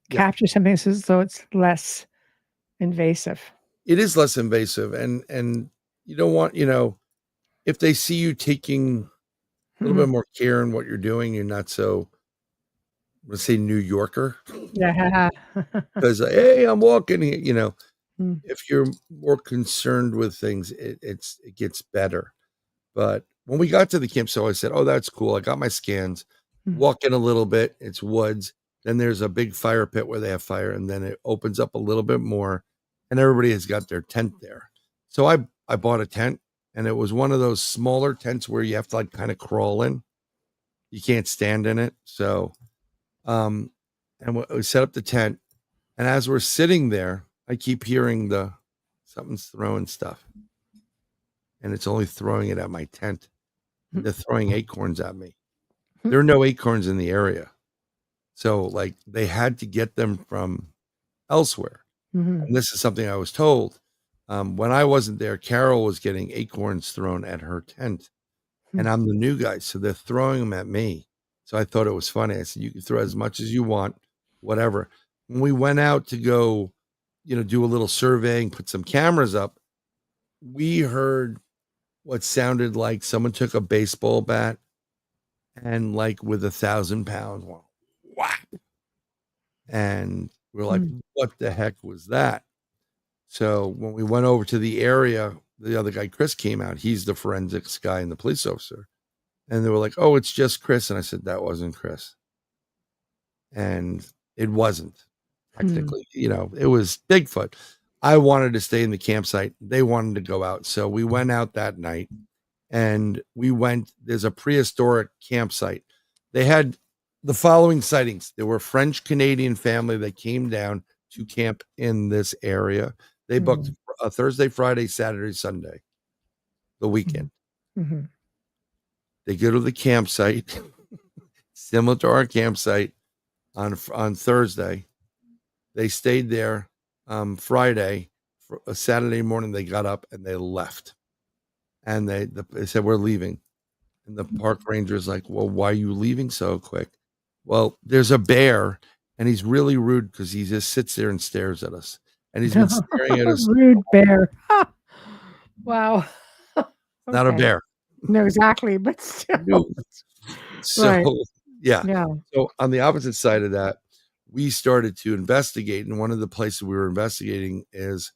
capture something so it's less invasive. It is less invasive, and you don't want, if they see you taking a little bit more care in what you're doing, you're not so, let's say, New Yorker. Yeah. Because hey, I'm walking here. Mm. If you're more concerned with things, it gets better. But when we got to the camp, so I said, "Oh, that's cool." I got my scans. Walk in a little bit. It's woods. Then there's a big fire pit where they have fire, and then it opens up a little bit more, and everybody has got their tent there. So I bought a tent, and it was one of those smaller tents where you have to like kind of crawl in. You can't stand in it. So, and we set up the tent, and as we're sitting there, I keep hearing something's throwing stuff, and it's only throwing it at my tent. They're throwing acorns at me. There are no acorns in the area. So like they had to get them from elsewhere. And this is something I was told. When I wasn't there, Carol was getting acorns thrown at her tent, and I'm the new guy. So they're throwing them at me. So I thought it was funny. I said, you can throw as much as you want, whatever. When we went out to go, do a little surveying, put some cameras up, we heard what sounded like someone took a baseball bat and like with 1,000 pounds, whack. And we're like, what the heck was that? So when we went over to the area, the other guy, Chris, came out. He's the forensics guy and the police officer. And they were like, oh, it's just Chris. And I said, that wasn't Chris. And it wasn't technically, it was Bigfoot. I wanted to stay in the campsite. They wanted to go out. So we went out that night, and there's a prehistoric campsite. They had the following sightings. There were a French-Canadian family that came down to camp in this area. They booked a Thursday, Friday, Saturday, Sunday, the weekend. They go to the campsite, similar to our campsite, on Thursday. They stayed there Friday. For a Saturday morning, they got up and they left. And they said, we're leaving. And the park ranger's like, well, why are you leaving so quick? Well, there's a bear, and he's really rude because he just sits there and stares at us. And he's been staring at us. Rude bear. Wow. Not a bear. No, exactly. But still. So Yeah. Yeah. So on the opposite side of that, we started to investigate, and one of the places we were investigating is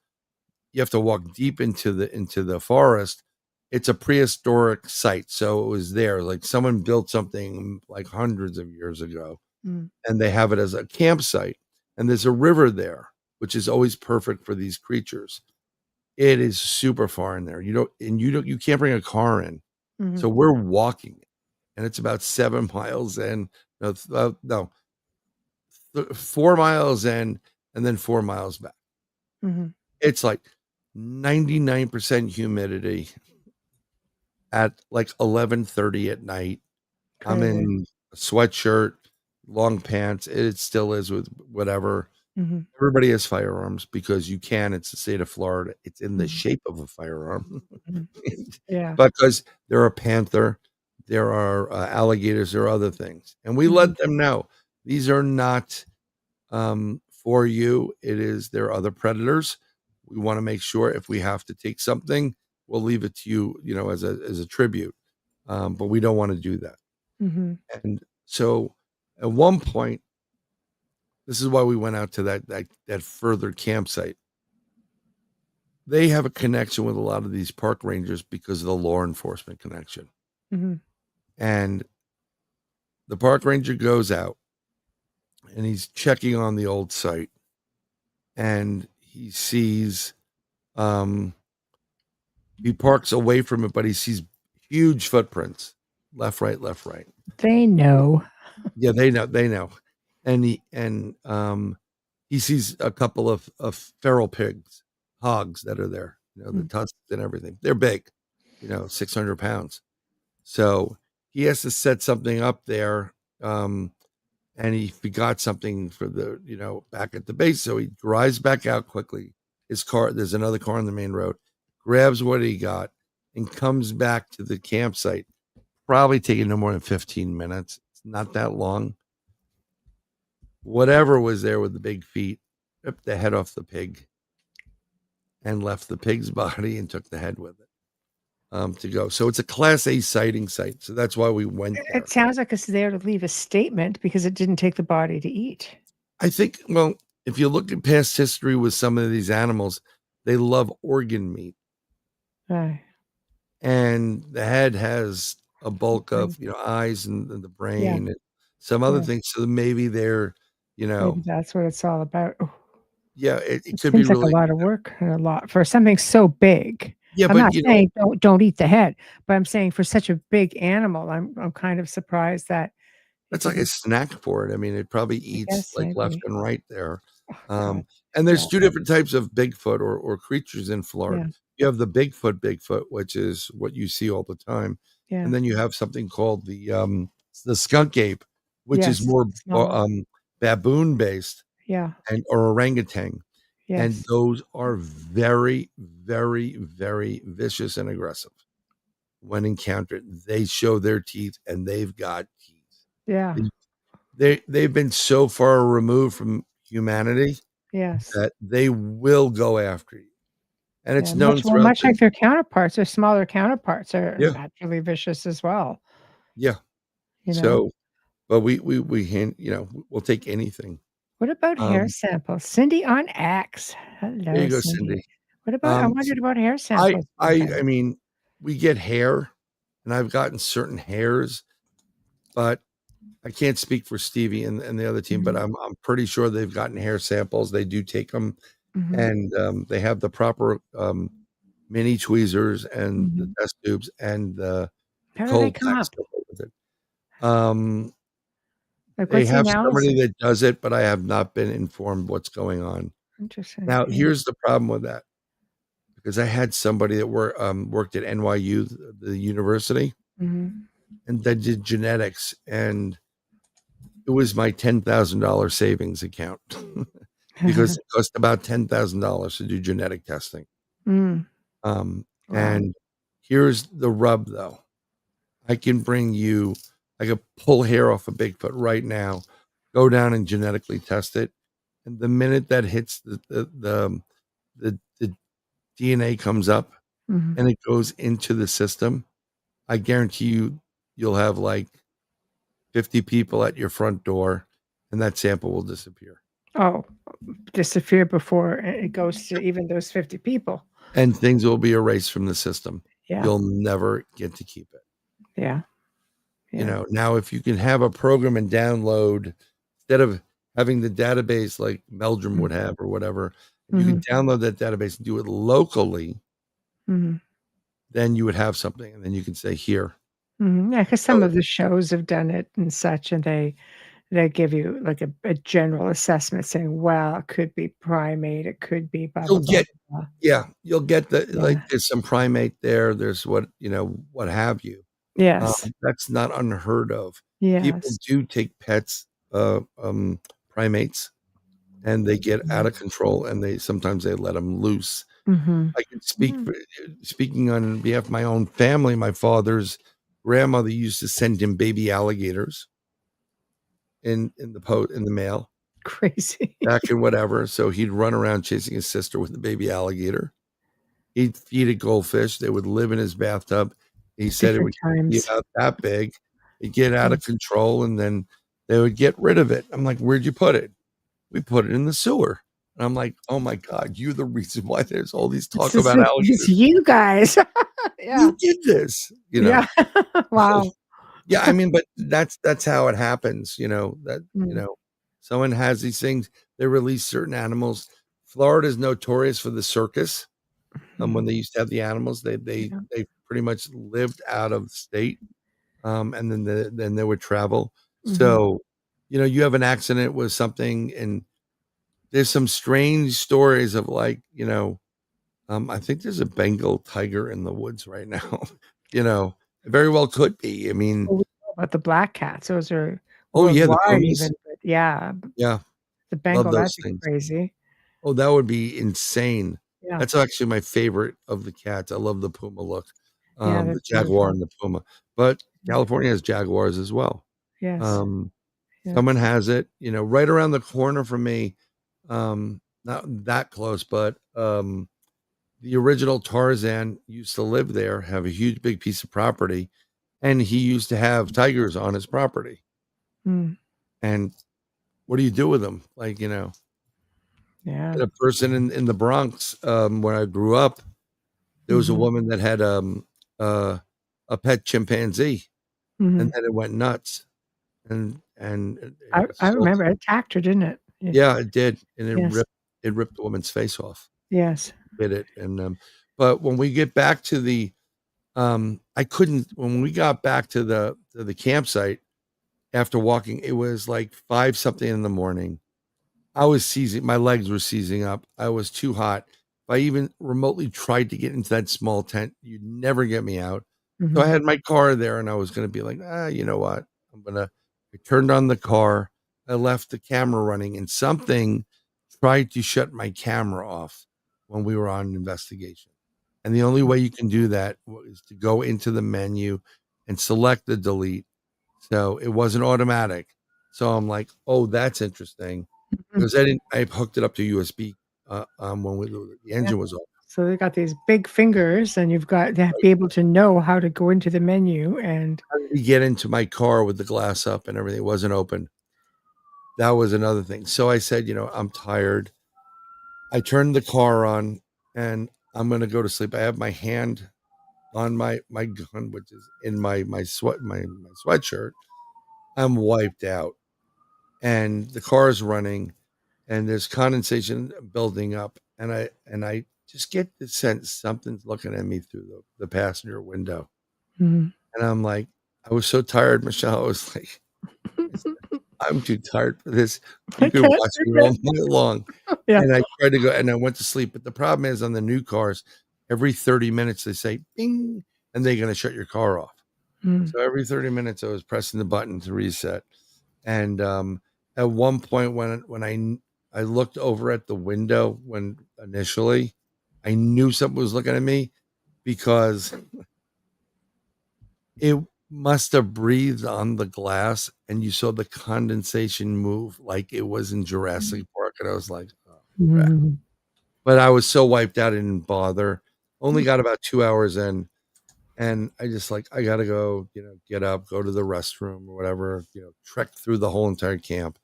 you have to walk deep into the forest. It's a prehistoric site, so it was there. Like someone built something like hundreds of years ago, and they have it as a campsite. And there's a river there, which is always perfect for these creatures. It is super far in there. You can't bring a car in. So we're walking it, and it's about 7 miles in. No, 4 miles in, and then 4 miles back. It's like 99% humidity at like 11:30 at night. I'm Crazy. in a sweatshirt, long pants. It still is with whatever. Everybody has firearms because you can. It's the state of Florida. It's in the shape of a firearm. Yeah. Because there are panther, there are alligators, there are other things. And we let them know these are not for you. There are other predators. We want to make sure if we have to take something, we'll leave it to you, as a tribute. But we don't want to do that. And so at one point, this is why we went out to that further campsite. They have a connection with a lot of these park rangers because of the law enforcement connection. And the park ranger goes out and he's checking on the old site, and he sees he parks away from it, but he sees huge footprints, left, right. They know. Yeah, they know. And he sees a couple of feral pigs, hogs that are there, the tusks and everything. They're big, 600 pounds. So he has to set something up there. And he forgot something for back at the base. So he drives back out quickly. There's another car on the main road, grabs what he got and comes back to the campsite, probably taking no more than 15 minutes. It's not that long. Whatever was there with the big feet, ripped the head off the pig and left the pig's body and took the head with it to go. So it's a Class A sighting site. So that's why we went there. It sounds like it's there to leave a statement because it didn't take the body to eat. I think, well, if you look at past history with some of these animals, they love organ meat. Right. And the head has a bulk of, eyes and the brain and some other things. So maybe they're, maybe that's what it's all about. Yeah, it It could be seems like really a lot of work and a lot for something so big. Yeah, I'm but not saying don't eat the head, but I'm saying for such a big animal, I'm kind of surprised that that's like a snack for it. I mean, it probably eats like left maybe. and right there. God. And there's two different types of Bigfoot or creatures in Florida. Yeah. You have the Bigfoot, which is what you see all the time. Yeah. And then you have something called the skunk ape, which is Yes, more small. baboon based Yeah. or orangutan. And Yes. those are very, very, very vicious and aggressive. When encountered, they show their teeth, and they've got teeth. Yeah. They've been so far removed from humanity Yes. that they will go after you. And it's Yeah. known throughout Much like their counterparts, their smaller counterparts are Yeah. naturally vicious as well. Yeah. You know? So, but we we'll take anything. What about hair samples? Cindy on X. There Hello, you go, Cindy. Cindy. What about I wondered about hair samples. I mean, we get hair, and I've gotten certain hairs, but I can't speak for Stevie and the other team, but I'm pretty sure they've gotten hair samples. They do take them, and they have the proper mini tweezers and the test tubes and the How do they cold come pack up? stuff with it. Like, They what's the have analysis? somebody that does it, but I have not been informed what's going on. Interesting. Now, Yeah. here's the problem with that, because I had somebody that worked at NYU, the university, and that did genetics, and it was my $10,000 savings account because it cost about $10,000 to do genetic testing. Wow. And here's the rub, though. I could pull hair off a Bigfoot right now, go down and genetically test it, and the minute that hits the DNA comes up and it goes into the system, I guarantee you'll have like 50 people at your front door, and that sample will disappear. Oh, disappear before it goes to even those 50 people. And things will be erased from the system. Yeah. You'll never get to keep it. Yeah. You know, now if you can have a program and download, instead of having the database like Meldrum would have or whatever, if you can download that database and do it locally, then you would have something, and then you can say here. Yeah, because some of the shows have done it and such, and they give you like a general assessment saying, well, it could be primate, it could be blah, blah, blah, blah. Yeah, you'll get the like there's some primate there, there's what have you. Yes. That's not unheard of. Yes. People do take pets, primates, and they get out of control, and sometimes they let them loose. I can speaking on behalf of my own family. My father's grandmother used to send him baby alligators in the mail. Crazy. Back in whatever. So he'd run around chasing his sister with the baby alligator. He'd feed it goldfish. They would live in his bathtub. He said it would be about that big. It'd get out of control, and then they would get rid of it. I'm like, where'd you put it? We put it in the sewer. And I'm like, oh my God, you're the reason why there's all these talk about alligators. It's you guys. Yeah. You did this, you know. Yeah. Wow. Yeah, I mean, but that's how it happens, you know, that you know, someone has these things, they release certain animals. Florida is notorious for the circus. When they used to have the animals, they pretty much lived out of state. And then they would travel. So, you know, you have an accident with something, and there's some strange stories of like, you know, I think there's a Bengal tiger in the woods right now. You know, it very well could be. I mean, about the black cats, those are the wide pumas. even, but yeah. The Bengal, that's crazy. Oh, that would be insane. Yeah. That's actually my favorite of the cats. I love the puma look. The beautiful. jaguar and the puma. But California has jaguars as well. Yes. Someone has it, you know, right around the corner from me. Not that close, but the original Tarzan used to live there, have a huge big piece of property, and he used to have tigers on his property. And what do you do with them? Like, you know, a person in the Bronx, where I grew up, there was a woman that had a pet chimpanzee, and then it went nuts. And I remember it attacked her, didn't it? Yeah, it did, and it ripped the woman's face off. Yes, did it. And but when we get back to the when we got back to the campsite after walking, it was like 5 something in the morning. I was seizing, my legs were seizing up. I was too hot. If I even remotely tried to get into that small tent, you'd never get me out. So I had my car there, and I was going to be like, you know what? I turned on the car. I left the camera running, and something tried to shut my camera off when we were on an investigation. And the only way you can do that is to go into the menu and select the delete. So it wasn't automatic. So I'm like, oh, that's interesting. Because I hooked it up to USB when the engine was off. So they got these big fingers, and you've got to be able to know how to go into the menu. And how did we get into my car with the glass up and everything? It wasn't open. That was another thing. So I said, you know, I'm tired. I turned the car on, and I'm going to go to sleep. I have my hand on my gun, which is in my sweatshirt. I'm wiped out, and the car is running, and there's condensation building up, and I just get the sense something's looking at me through the passenger window. And I'm like, I was so tired, Michelle. I was like, I'm too tired for this. You can watch me all night long. And I tried to go, and I went to sleep. But the problem is, on the new cars, every 30 minutes they say bing, and they're going to shut your car off. So every 30 minutes I was pressing the button to reset. And at one point when I looked over at the window, when initially I knew something was looking at me, because it must have breathed on the glass, and you saw the condensation move like it was in Jurassic Park. And I was like, oh, crap. But I was so wiped out, I didn't bother. Only got about 2 hours in. And I just like, I gotta go, get up, go to the restroom or whatever, trek through the whole entire camp.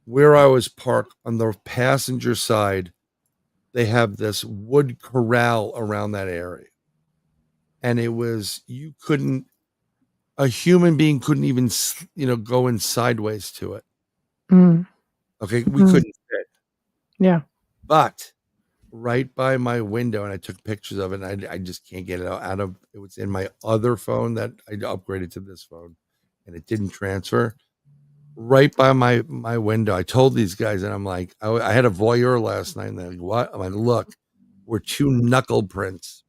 Where I was parked on the passenger side, they have this wood corral around that area. And it was, a human being couldn't even, go in sideways to it. Mm. Okay. We Mm. couldn't fit. Yeah. But right by my window, and I took pictures of it, and I just can't get it out of it. Was in my other phone that I upgraded to this phone, and it didn't transfer. Right by my window, I told these guys, and I'm like, I had a voyeur last night, and they're like, "What?" I'm like, "Look, we're 2 knuckle prints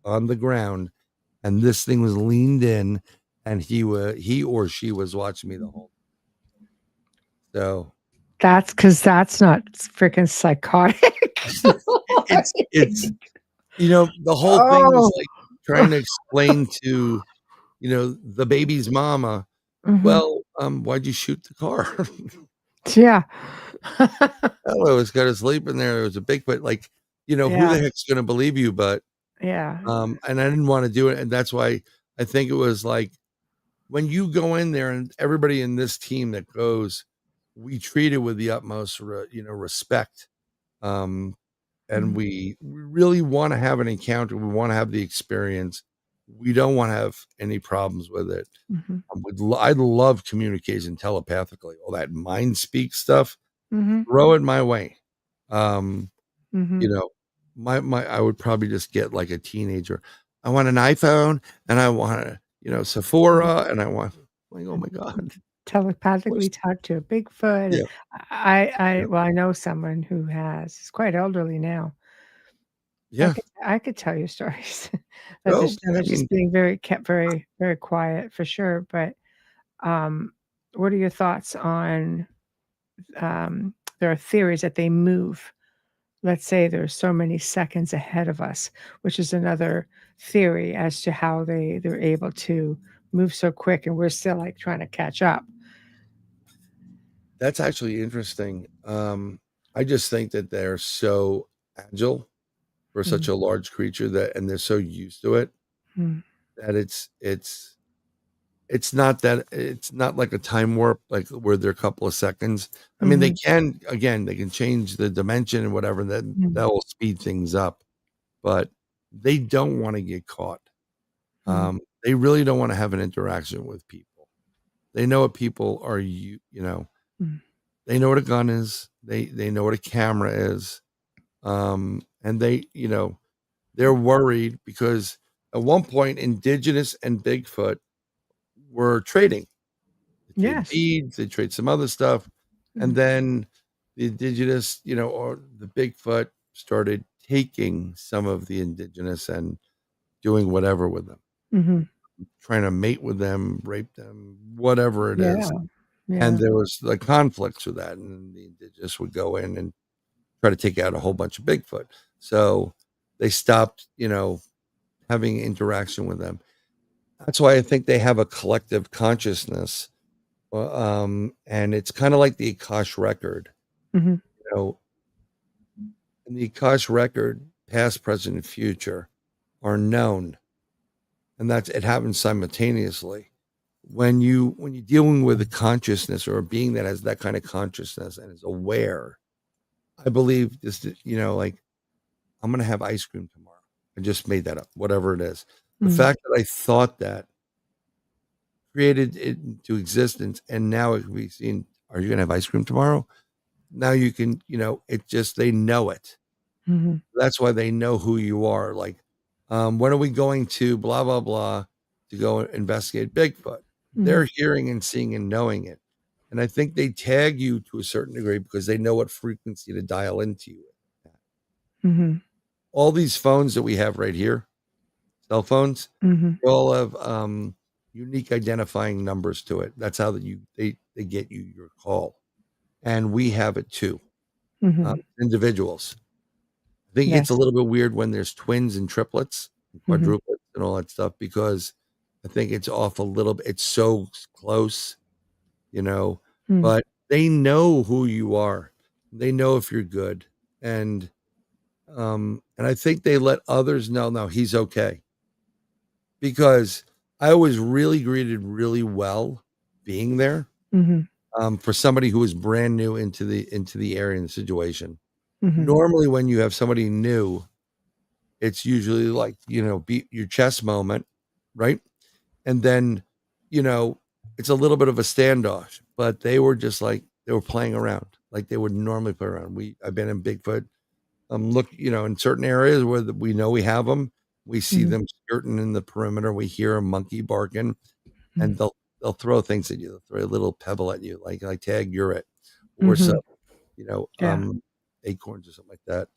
on the ground, and this thing was leaned in, and he or she was watching me the whole time." So That's because that's not freaking psychotic. it's the whole thing was like trying to explain to the baby's mama, well, why'd you shoot the car? Yeah. Oh, it was got to sleep in there. It was a Bigfoot. Like, who Yeah. the heck's gonna believe you? But Yeah. and I didn't want to do it, and that's why I think it was like when you go in there, and everybody in this team that goes, we treat it with the utmost, respect. And we really want to have an encounter. We want to have the experience. We don't want to have any problems with it. I love communication telepathically, all that mind speak stuff. Throw it my way. My I would probably just get like a teenager. I want an iPhone, and I want Sephora, and I want, like, oh my God. Telepathically talk to a Bigfoot. Yeah. I know someone who has. He's quite elderly now. Yeah. I could tell you stories that Oh, they're I just mean, being kept very, very quiet for sure. But what are your thoughts on there are theories that they move? Let's say there's so many seconds ahead of us, which is another theory as to how they're able to move so quick, and we're still like trying to catch up. that's actually interesting. I just think that they're so agile for such a large creature, and they're so used to it Mm. that it's not like a time warp, like where they're a couple of seconds. I mean, they can change the dimension and whatever, that will speed things up, but they don't want to get caught. They really don't want to have an interaction with people. They know what people are, they know what a gun is. They know what a camera is. And they're worried because at one point, indigenous and Bigfoot were trading. They trade Yes. beads, they trade some other stuff. And then the indigenous, or the Bigfoot started taking some of the indigenous and doing whatever with them, trying to mate with them, rape them, whatever it is. And there was the conflicts with that. And the indigenous would go in and try to take out a whole bunch of Bigfoot. So they stopped, having interaction with them. That's why I think they have a collective consciousness. And it's kind of like the Akash record. In the Akash record, past, present, and future are known. And it happens simultaneously. When you're dealing with a consciousness or a being that has that kind of consciousness and is aware, I believe this, like, I'm going to have ice cream tomorrow. I just made that up, whatever it is. The fact that I thought that created it into existence, and now it can be seen, are you going to have ice cream tomorrow? Now you can, they know it. That's why they know who you are. Like, when are we going to blah, blah, blah to go investigate Bigfoot? They're hearing and seeing and knowing it. And I think they tag you to a certain degree because they know what frequency to dial into you. All these phones that we have right here, cell phones, they all have unique identifying numbers to it. That's how they get you your call. And we have it too. Individuals. I think it's a little bit weird when there's twins and triplets and quadruplets and all that stuff, because I think it's off a little bit. It's so close, but they know who you are. They know if you're good. And I think they let others know, no, he's okay. because I was really greeted really well being there. For somebody who was brand new into the area and the situation. Normally, when you have somebody new, it's usually like, beat your chest moment, right? And then, it's a little bit of a standoff, but they were just like, they were playing around like they would normally play around. I've been in Bigfoot. Look, in certain areas where we know we have them, we see them skirting in the perimeter. We hear a monkey barking, and they'll throw things at you. They'll throw a little pebble at you, like tag, you're it, or some, acorns or something like that.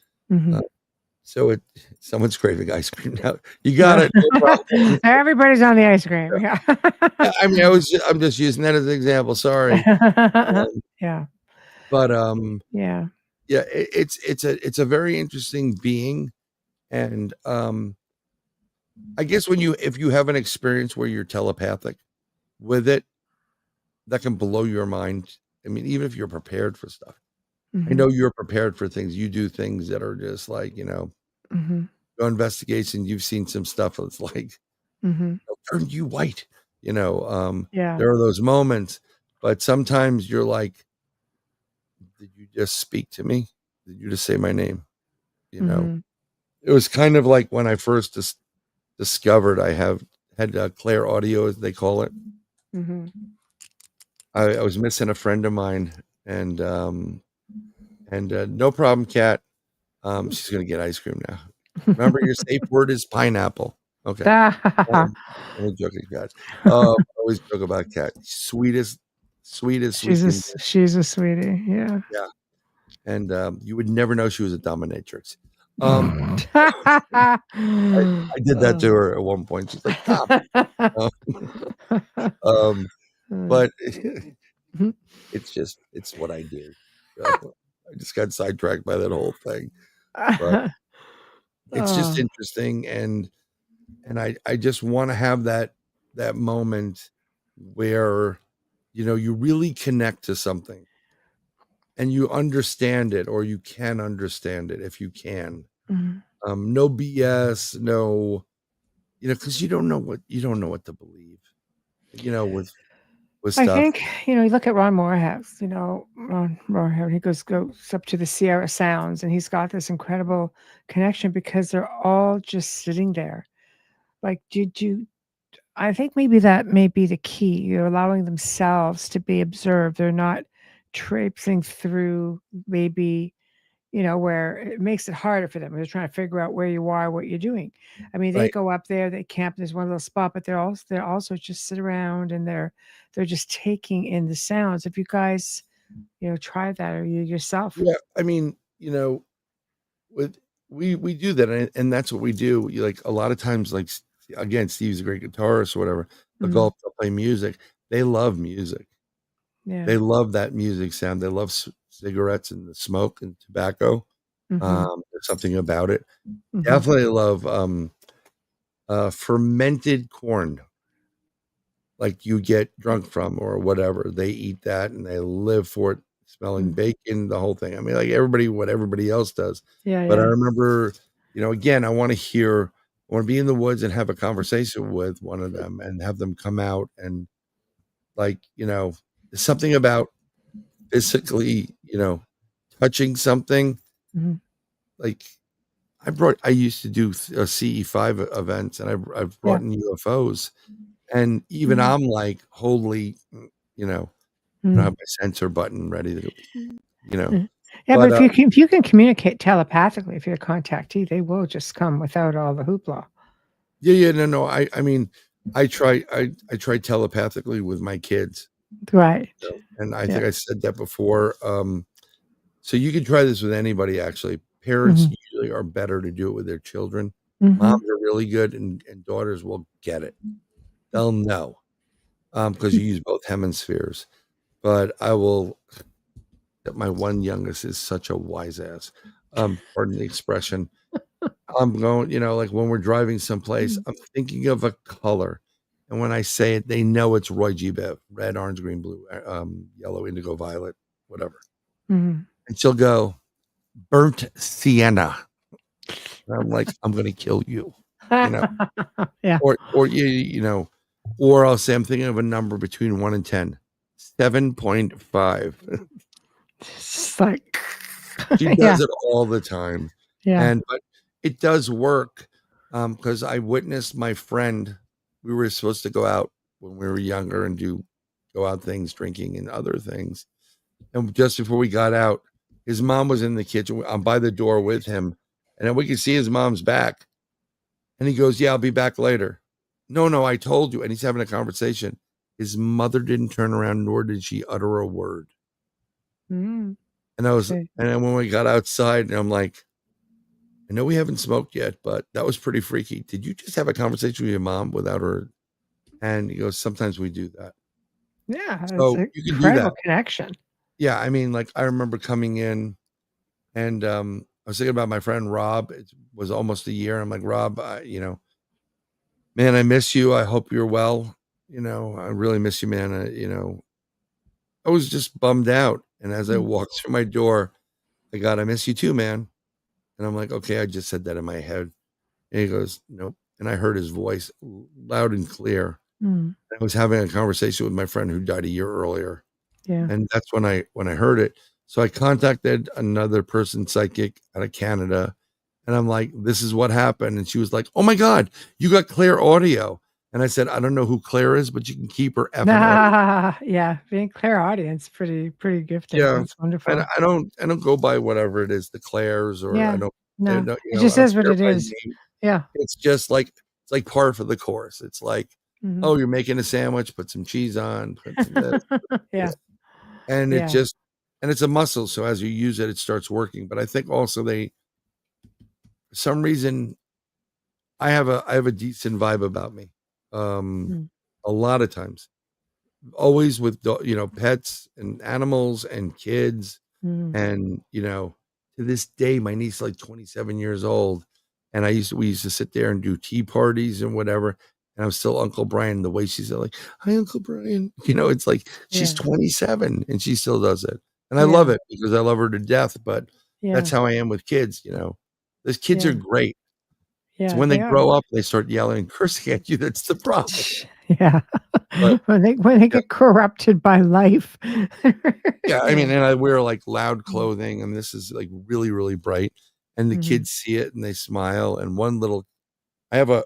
So someone's craving ice cream now. You got it. No problem. Everybody's on the ice cream. Yeah. I mean, I'm just using that as an example. Sorry. Yeah. But yeah. It's a very interesting being, and I guess if you have an experience where you're telepathic with it, that can blow your mind. I mean, even if you're prepared for stuff. I know you're prepared for things. You do things that are just like, go investigation. You've seen some stuff that's like, turn you white, there are those moments, but sometimes you're like, did you just speak to me? Did you just say my name? It was kind of like when I first discovered I had Claire audio, as they call it. I was missing a friend of mine, and no problem, Kat. She's gonna get ice cream now. Remember, your safe word is pineapple. Okay. I'm joking, guys. I always joke about Kat. Sweetest. She's a sweetie. Yeah. Yeah. And you would never know she was a dominatrix. I did that to her at one point. She's like, stop. But it's what I do. I just got sidetracked by that whole thing. But it's just interesting, and I just want to have that moment where you really connect to something and you understand it, or you can understand it if you can. No BS, no, because you don't know what to believe, with stuff. I think, you look at Ron Moorhouse, Ron Moorhouse, he goes up to the Sierra Sounds, and he's got this incredible connection because they're all just sitting there. Like, I think maybe that may be the key. You're allowing themselves to be observed. They're not traipsing through maybe, where it makes it harder for them. They're trying to figure out where you are, what you're doing. I mean, they go up there, they camp, there's one little spot, but they're also just sit around, and they're just taking in the sounds. If you guys, try that, or you yourself. Yeah. I mean, we do that, and that's what we do. Like a lot of times, like, again, Steve's a great guitarist or whatever. They'll play music. They love music. Yeah. They love that music sound. They love cigarettes and the smoke and tobacco. There's something about it. Definitely love fermented corn, like you get drunk from or whatever. They eat that and they live for it, smelling bacon, the whole thing. I mean, like what everybody else does. Yeah. But I remember, again, I want to be in the woods and have a conversation with one of them and have them come out, and like, there's something about physically, touching something. Like I used to do CE5 events, and I've brought in UFOs, and even I'm like, holy, I don't have my sensor button ready to, Yeah, but if you can communicate telepathically, if you're a contactee, they will just come without all the hoopla. Yeah, no. I mean, I try telepathically with my kids. Right. And I think I said that before. So you can try this with anybody, actually. Parents usually are better to do it with their children. Moms are really good, and daughters will get it. They'll know, because you use both hemispheres. But my one youngest is such a wise ass. Pardon the expression. I'm going, like when we're driving someplace, I'm thinking of a color. And when I say it, they know it's Roy G. Biv: red, orange, green, blue, yellow, indigo, violet, whatever. And she'll go, burnt sienna. And I'm like, I'm going to kill you. you know, Yeah. or you know, or I'll say I'm thinking of a number between 1 and 10. 7.5. It's like, She yeah, does it all the time. yeah. But it does work, because I witnessed my friend. We were supposed to go out when we were younger and go out things, drinking and other things. And just before we got out, his mom was in the kitchen. I'm by the door with him, and then we could see his mom's back. And he goes, "Yeah, I'll be back later." No, I told you. And he's having a conversation. His mother didn't turn around, nor did she utter a word. Mm, And okay. and then when we got outside, and I'm like, "I know we haven't smoked yet, but that was pretty freaky. Did you just have a conversation with your mom without her?" And he goes, "Sometimes we do that." Yeah, it's So an you can do incredible that. connection. Yeah. I mean, like I remember coming in, and I was thinking about my friend Rob. It was almost a year. I'm like, "Rob, man, I miss you. I hope you're well. I really miss you, man." I was just bummed out. And as I Mm. walked through my door, I miss you too, man. And I'm like, okay, I just said that in my head. And he goes, "Nope." And I heard his voice loud and clear. Mm. I was having a conversation with my friend who died a year earlier. Yeah. And that's when I heard it. So I contacted another person psychic out of Canada. And I'm like, "This is what happened." And she was like, "Oh my God, you got clear audio." And I said, "I don't know who Claire is, but you can keep her effing audio." Yeah, being clairaudience, pretty gifted. Yeah. That's And wonderful. I don't go by whatever it is, the Claires, or Yeah. I No, don't, it just I don't is what care it by is. name. Yeah. It's just like it's like par for the course. It's like, Mhm. "Oh, you're making a sandwich, put some cheese on, put some this, Yeah. this." And it Yeah. just and it's a muscle. So as you use it, it starts working. But I think also for some reason, I have a decent vibe about me. Um, Mm. a lot of times, always with pets and animals and kids. Mm. And to this day, my niece is like 27 years old, and we used to sit there and do tea parties and whatever. And I'm still Uncle Brian. The way she's like, "Hi, Uncle Brian." It's like she's Yeah. 27 and she still does it. And I love Yeah. it because I love her to death. But that's Yeah. how I am with kids. Those kids are Yeah. great. It's Yeah, when they they are. grow up, they start yelling and cursing at you. That's the problem. Yeah. But When they yeah, get corrupted by life. yeah, I Yeah. mean, and I wear like loud Mm. clothing, and this is like really, really bright. And the Mhm. kids see it and they smile. And I have a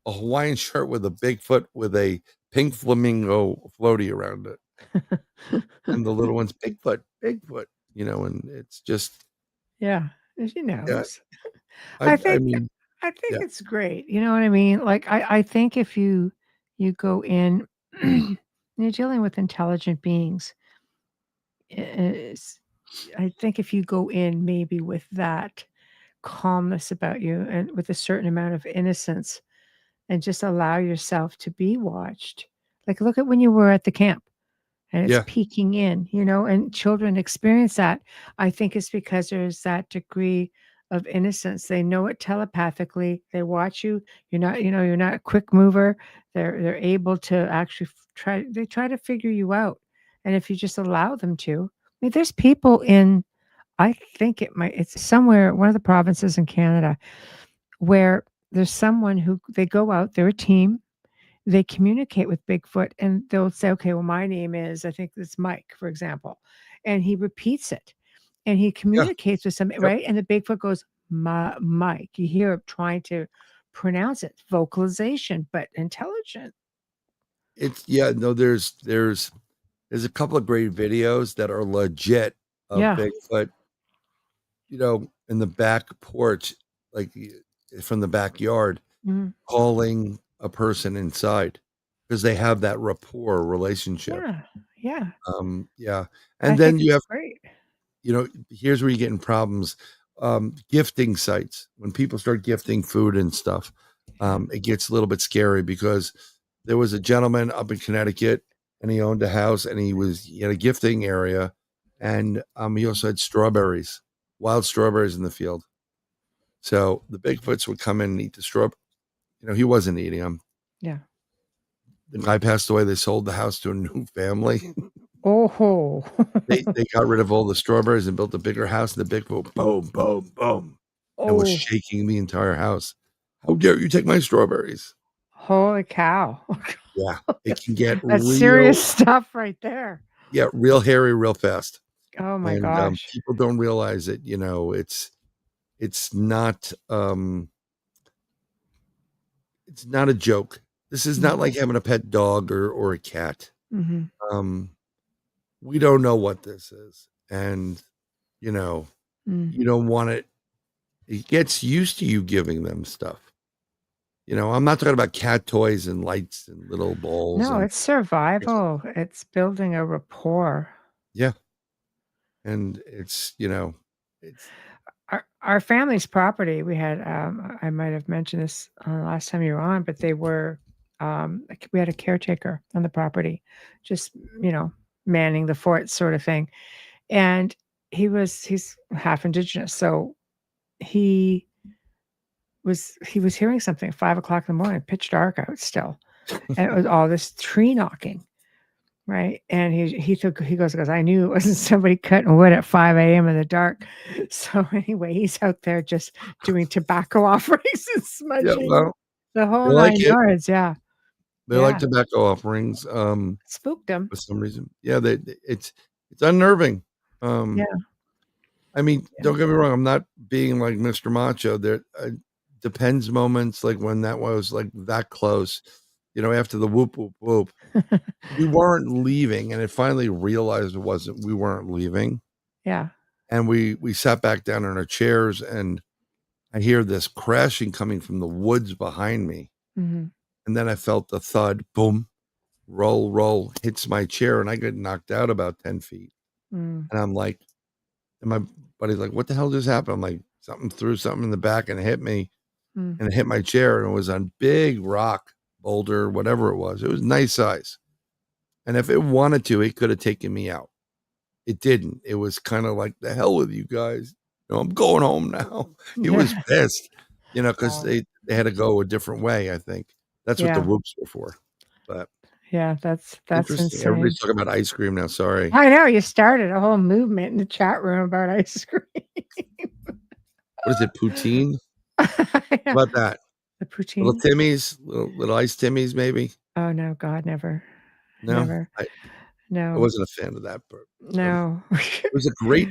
Hawaiian shirt with a Bigfoot with a pink flamingo floaty around it. And the little one's Bigfoot, Bigfoot, and it's just, Yeah, she yeah, knows. I, I I think mean, I think yeah, it's great, you know what I mean? Like, I think if you go in you're dealing with intelligent beings, is I think if you go in maybe with that calmness about you and with a certain amount of innocence and just allow yourself to be watched. Like, look at when you were at the camp. And it's yeah, peeking in, and children experience that. I think it's because there's that degree of innocence. They know it telepathically. They watch you. You're not a quick mover. They're able to actually try to figure you out. And if you just allow them to. I mean, there's people in I think it's somewhere one of the provinces in Canada where there's someone who they go out, they're a team, they communicate with Bigfoot and they'll say, "Okay, well, my name is, I think it's Mike," for example, and he repeats it and he yeah, communicates with somebody, yep. right? And the Bigfoot goes, Mike." You hear him trying to pronounce it, vocalization, but intelligent. Yeah, no, there's a couple of great videos that are legit of Yeah. Bigfoot, in the back porch, like from the backyard, Mhm. calling a person inside because they have that rapport relationship. Yeah. Yeah. Yeah. I And then think you it's have, great. here's where you get in problems. Gifting sites, when people start gifting food and stuff, Yeah. it gets a little bit scary because there was a gentleman up in Connecticut, and he owned a house, and he had a gifting area, and he also had strawberries, wild strawberries in the field. So the Bigfoots would come in and eat the straw. He wasn't eating them. Yeah. The guy passed away. They sold the house to a new family. Oh. They got rid of all the strawberries and built a bigger house. And the Bigfoot, boom, boom, boom, and was Oh. shaking the entire house. How dare you take my strawberries? Holy cow. Yeah, it can get That's real, serious stuff right there. yeah, real hairy real fast. Oh my And gosh. people don't realize it, you know, it's not it's not a joke. This is not like having a pet dog or a cat. Mhm. We don't know what this is. And, you know, Mm. you don't want it. It gets used to you giving them stuff. You know, I'm not talking about cat toys and lights and little balls. No, And it's survival. It's building a rapport. yeah. And it's, you know, it's Our family's property, we had, I might have mentioned this last time you were on, but they were, we had a caretaker on the property, just, you know, manning the fort sort of thing. And he's half indigenous. So he was hearing something at 5 o'clock in the morning, pitch dark out still. And it was all this tree knocking. Right, and he goes, "I knew it wasn't somebody cutting wood at 5 AM in the dark." So, anyway, he's out there just doing tobacco offerings and yeah, smudging, well, the they whole like 9 it. yards, yeah. They like Yeah. tobacco offerings. Spooked him. For some reason. Yeah, it's unnerving. Yeah. I mean, Yeah. don't get me wrong, I'm not being like Mr. Macho. There depends moments like when that was like that close, you know, after the whoop whoop whoop. We weren't leaving, and it finally realized we weren't leaving. Yeah. And we sat back down in our chairs, and I hear this crashing coming from the woods behind me. Mhm. And then I felt the thud, boom, roll, hits my chair, and I get knocked out about 10 feet. Mm. And I'm like, and my buddy's like, "What the hell just happened?" I'm like, "Something threw something in the back and it hit me, Mm. and it hit my chair, and it was on big rock, boulder, whatever it was. It was nice size. And if it wanted to, it could have taken me out. It didn't. It was kind of like, the hell with you guys. You know, I'm going home now." He was Yeah. pissed, you know, because Wow. they had to go a different way, I think. That's what the Yeah. whoops were for. But Yeah, that's interesting. insane. Everybody's talking about ice cream now. Sorry. I know, you started a whole movement in the chat room about ice cream. What is it? Poutine? Yeah. How about that? The Little poutine? Timmy's, little ice Timmy's, maybe. Oh, no, God, never. No, Never. I No. wasn't a fan of that, but No. it was a great.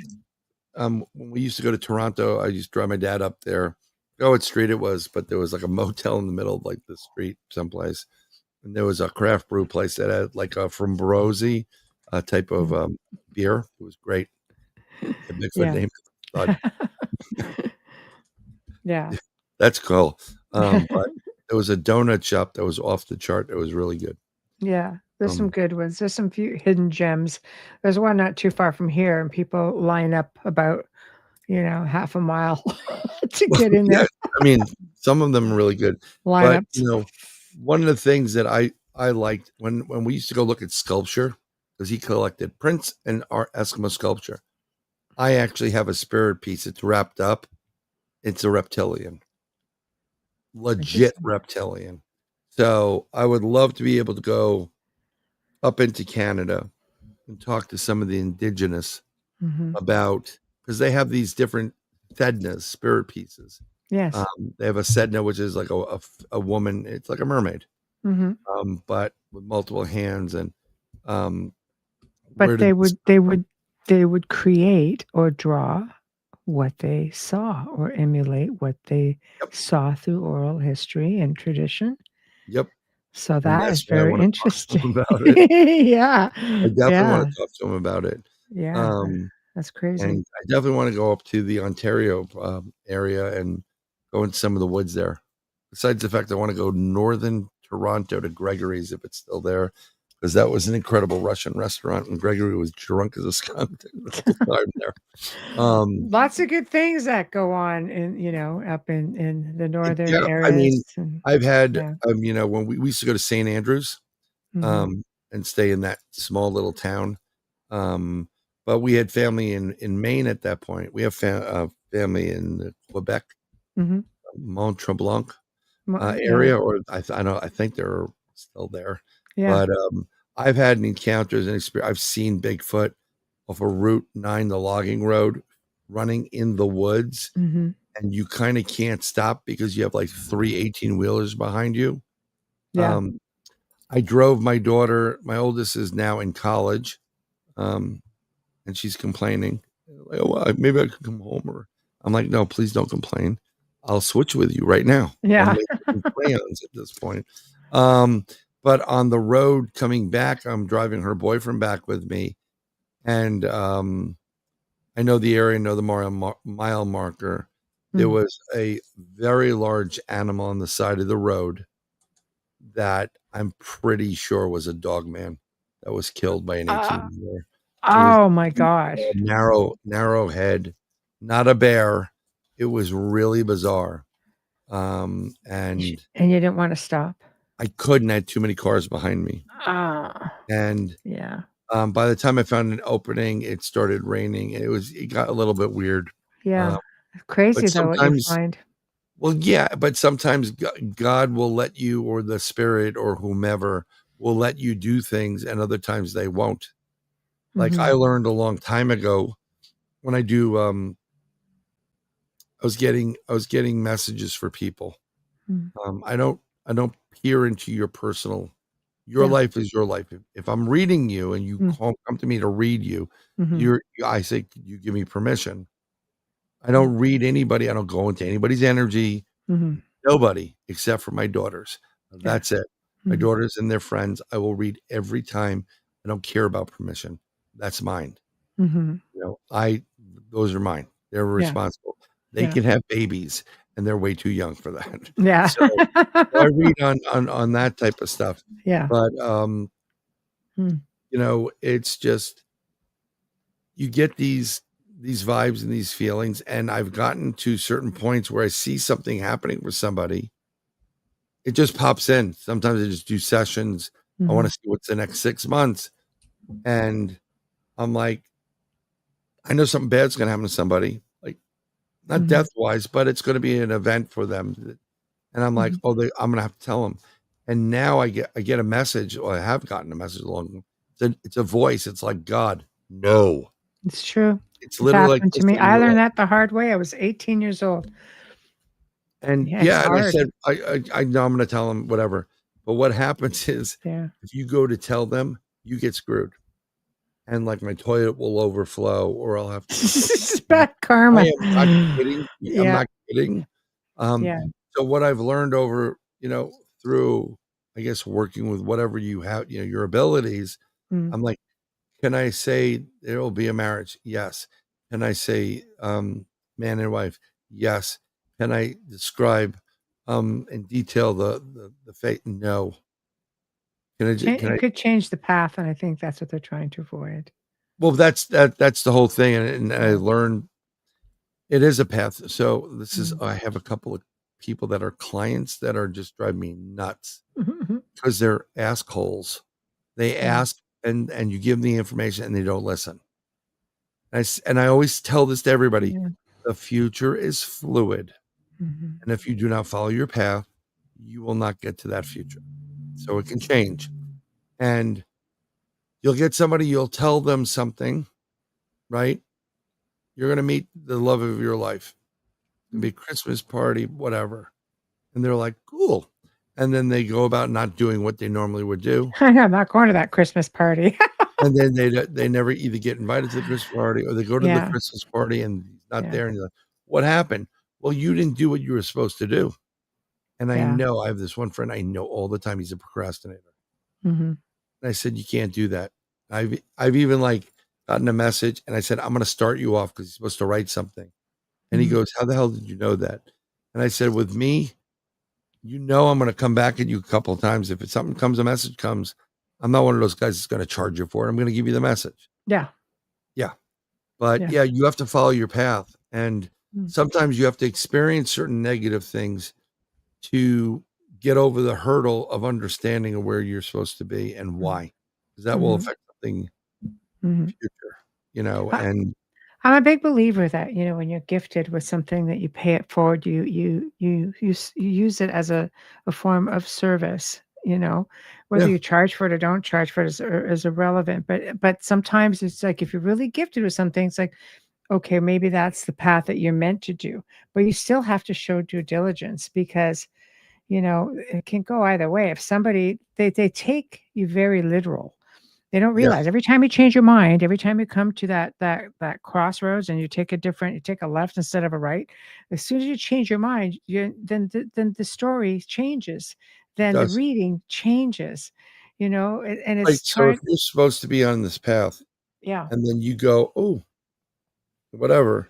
When we used to go to Toronto, I used to drive my dad up there. Oh, what street it was, but there was like a motel in the middle of like the street someplace, and there was a craft brew place that had like a from Barosi, type of beer. It was great. A Bigfoot Yeah. named Thud. Yeah. That's cool. But there was a donut shop that was off the chart. That was really good. Yeah. There's some Um, good ones. There's some few hidden gems. There's one not too far from here, and people line up about, half a mile to get in yeah, there. I mean, some of them are really good. But Lineups. you know, one of the things that I liked when we used to go look at sculpture, because he collected prints and art Eskimo sculpture. I actually have a spirit piece. It's wrapped up. It's a reptilian, legit Interesting. reptilian. So I would love to be able to go up into Canada and talk to some of the indigenous Mhm. about, because they have these different Sednas, spirit pieces. Yes. They have a Sedna, which is like a woman. It's like a mermaid, Mhm. but with multiple hands. And But where did they would create or draw what they saw or emulate what they Yep. saw through oral history and tradition. Yep. So And that that's is why I very want to talk to interesting. them about it. Yeah. I definitely Yeah. want to talk to them about it. Yeah. Um, That's crazy. and I definitely want to go up to the Ontario area and go into some of the woods there. Besides the fact I want to go northern Toronto to Gregory's if it's still there, because that was an incredible Russian restaurant, and Gregory was drunk as a skunk the whole time there. Lots of good things that go on up in the northern Yeah, I mean, areas. And I've had, yeah. you know, when we used to go to St. Andrews, Mhm. and stay in that small little town. But we had family in Maine at that point. We have family in Quebec, Mhm. Mont Tremblant Yeah. area, or I think they're still there. Yeah. But I've had encounters and experience. I've seen Bigfoot off of Route 9, the logging road, running in the woods, Mhm. and you kind of can't stop because you have like 3 18-wheelers behind you. Yeah. I drove my daughter. My oldest is now in college, and she's complaining. Like, oh, well, maybe I could come home. Or I'm like, no, please don't complain. I'll switch with you right now. Yeah. I'll make some crayons at this point. But on the road coming back, I'm driving her boyfriend back with me, and I know the area, know the mile marker. There was a very large animal on the side of the road that I'm pretty sure was a Dogman that was killed by an 18-wheeler. Oh my gosh. Narrow head, not a bear. It was really bizarre. And you didn't want to stop. I couldn't. I had too many cars behind me. And yeah. By the time I found an opening, it started raining. It got a little bit weird. Yeah. Crazy though what you find. Well, yeah, but sometimes God will let you, or the spirit or whomever will let you do things, and other times they won't. Like I learned a long time ago when I do I was getting messages for people. I don't peer into your personal. Your life is your life. If I'm reading you and you come to me to read you, I say, you give me permission. I don't read anybody. I don't go into anybody's energy. Nobody except for my daughters. That's it. My daughters and their friends, I will read every time. I don't care about permission. That's mine. You know, those are mine. They're responsible. They can have babies, and they're way too young for that. Yeah. So I read on that type of stuff. Yeah. But you know, it's just you get these vibes and these feelings, and I've gotten to certain points where I see something happening with somebody. It just pops in. Sometimes I just do sessions. I want to see what's the next 6 months. And I'm like, I know something bad's going to happen to somebody, like not death wise, but it's going to be an event for them. And I'm like, I'm going to have to tell them. And now I get a message, or I have gotten a message along. It's a voice. It's like, God, no. It's true. It's literally happened to me. I learned that the hard way. I was 18 years old. And and I said, I know I'm going to tell them whatever. But what happens is, if you go to tell them, you get screwed. And like my toilet will overflow, or I'll have to. It's bad karma. I am not kidding. I'm not kidding. So what I've learned over, you know, through, I guess, working with whatever you have, you know, your abilities, I'm like, can I say there will be a marriage? Yes. Can I say man and wife? Yes. Can I describe in detail the fate? No. It could change the path, and I think that's what they're trying to avoid. Well, that's the whole thing, and I learned it is a path. So this is I have a couple of people that are clients that are just driving me nuts because they're assholes. They ask, and you give them the information, and they don't listen. And I always tell this to everybody: the future is fluid, and if you do not follow your path, you will not get to that future. So it can change, and you'll get somebody. You'll tell them something, right? You're going to meet the love of your life. It'll be a Christmas party, whatever. And they're like, cool. And then they go about not doing what they normally would do. I'm not going to that Christmas party. And then they never either get invited to the Christmas party, or they go to the Christmas party and he's not there. And you're like, what happened? Well, you didn't do what you were supposed to do. And I know, I have this one friend I know all the time. He's a procrastinator. And I said, you can't do that. I've even like gotten a message, and I said, I'm going to start you off because he's supposed to write something. And he goes, how the hell did you know that? And I said, with me, you know, I'm going to come back at you a couple of times. If something comes, a message comes, I'm not one of those guys that's going to charge you for it. I'm going to give you the message. Yeah. But you have to follow your path. And sometimes you have to experience certain negative things to get over the hurdle of understanding of where you're supposed to be and why, because that will affect something in the future, you know. And I'm a big believer that, you know, when you're gifted with something that you pay it forward, you use it as a form of service, you know, whether you charge for it or don't charge for it is irrelevant. But sometimes it's like, if you're really gifted with something, it's like, okay, maybe that's the path that you're meant to do, but you still have to show due diligence because, it can go either way. If somebody they take you very literal. They don't Yeah, realize every time you change your mind, every time you come to that crossroads and you take a left instead of a right, as soon as you change your mind, then the story changes, it then the does. reading changes, and Right. it's So if trying. you're supposed to be on this path Yeah. and then you go, oh, whatever.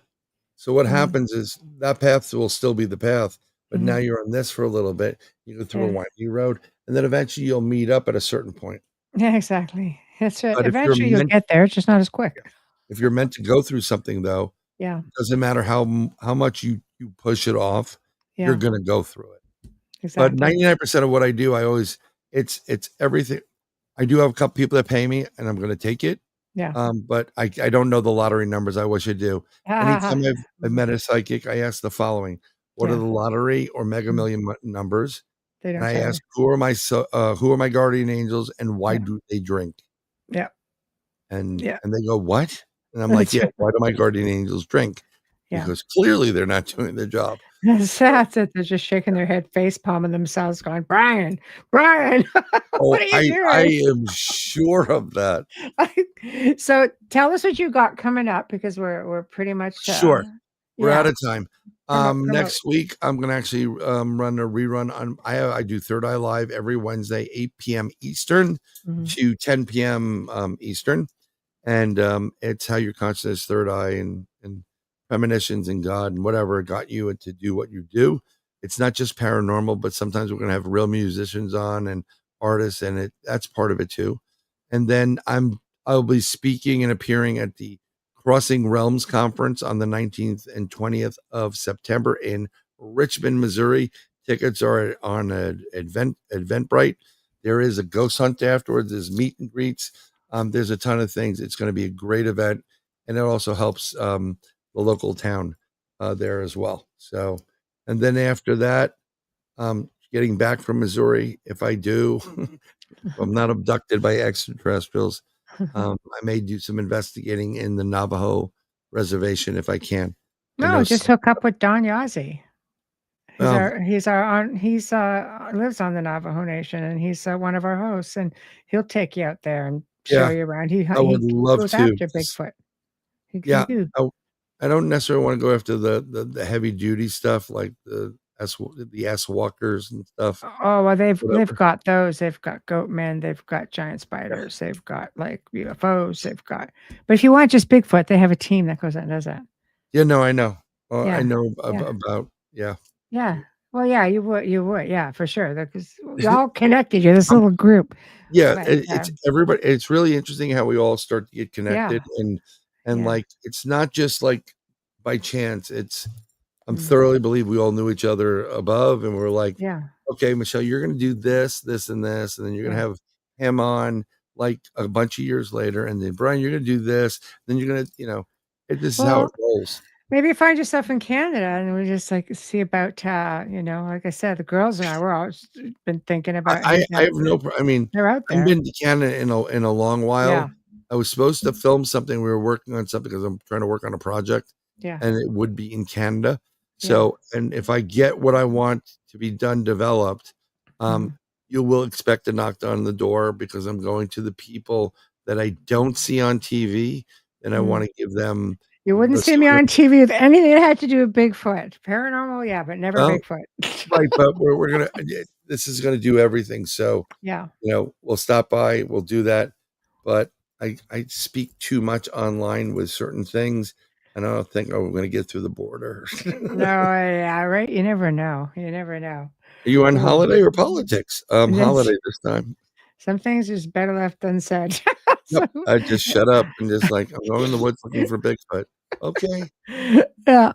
So what Mhm. happens is that path will still be the path, but now Mhm. you're on this for a little bit. You go through a Yeah. windy road, and then eventually you'll meet up at a certain point. Yeah, exactly. That's it. But Eventually you'll get there, it's just not as quick. if you're meant to go through something though, Yeah. it doesn't matter how much you push it off, you're Yeah. gonna go through it. But Exactly. 99% of what I do, I always it's everything. I do have a couple people that pay me, and I'm gonna take it. Yeah. But I don't know the lottery numbers. I wish I do. Anytime I've Mhm. met a psychic, I ask the following: What are Yeah. the lottery or Mega Mhm. Million numbers? They And don't I tell you. ask who are my guardian angels and why Yeah. do they drink? Yeah. Yeah. And they go, what? And I'm like, That's yeah, right. why do my guardian angels drink? Yeah. Because clearly they're not doing their job. So, That's it. They're just shaking their head, face palming themselves, going, "Brian, Brian, what oh, are you I doing?" am sure of that. So tell us what you got coming up because we're pretty much Sure. We're out yeah, of time. promote. Next week, I'm going to actually run a rerun on. I do Third Eye Live every Wednesday, 8 p.m. Eastern Mhm. to 10 p.m. Eastern, and it's how your consciousness, third eye, and premonitions and God and whatever got you to do what you do. It's not just paranormal, but sometimes we're going to have real musicians on and artists, and that's part of it too. And then I'll be speaking and appearing at the Crossing Realms Conference on the 19th and 20th of September in Richmond, Missouri. Tickets are on Eventbrite. There is a ghost hunt afterwards. There's meet and greets. There's a ton of things. It's going to be a great event, and it also helps the local town there as well. So, and then after that, getting back from Missouri, if I do, if I'm not abducted by extraterrestrials, I may do some investigating in the Navajo reservation if I can. I No, know. just hook up with Don Yazzie. Well, He's our on he's lives on the Navajo Nation and he's one of our hosts and he'll take you out there and show yeah, you around. I would He love goes to. after Bigfoot. He Yeah, do. I don't necessarily want to go after the heavy duty stuff like the S walkers and stuff. Oh, well, they've Whatever. got those. They've got goat men. They've got giant spiders. They've got like UFOs. They've got. But if you want just Bigfoot, they have a team that goes out and does that. Yeah, no, I know. I Yeah, know yeah, about yeah. yeah. Well, yeah, you would, yeah, for sure. Because y'all connected. You're this Um, little group. yeah, But it's everybody. It's really interesting how we all start to get yeah, connected, and yeah, like it's not just like by chance. I'm mm, thoroughly believe we all knew each other above, and we're like, yeah, okay, Michelle, you're going to do this, this, and this, and then you're going to yeah. have him on like a bunch of years later, and then Brian, you're going to do this, then you're going to, this is how Well, it rolls. maybe you find yourself in Canada and we just like see about, like I said, the girls and I, we're all been thinking about heading I out have there. no. I mean, They're out I haven't there. been to Canada in a long Yeah, while. I was supposed to film something. We were working on something because I'm trying to work on a project, yeah, and it would be in Canada. yeah. So, and if I get what I want to be done developed, um, Mhm. you will expect a knock on the door because I'm going to the people that I don't see on TV, and I want Mm. to give them You wouldn't the see me sort of on TV with anything that had to do with Bigfoot. Paranormal, yeah, but never well, Bigfoot. right, but we're gonna. This is gonna do everything. So Yeah. we'll stop by, we'll do that. But I speak too much online with certain things, and I don't think we're going to get through the border. No, yeah, right. You never know. You never know. Are you on Oh, holiday or politics? yes. Holiday this time. Some things is better left unsaid. Yep. So, I just shut up and just like I'm going in the woods looking for Bigfoot. Okay. yeah.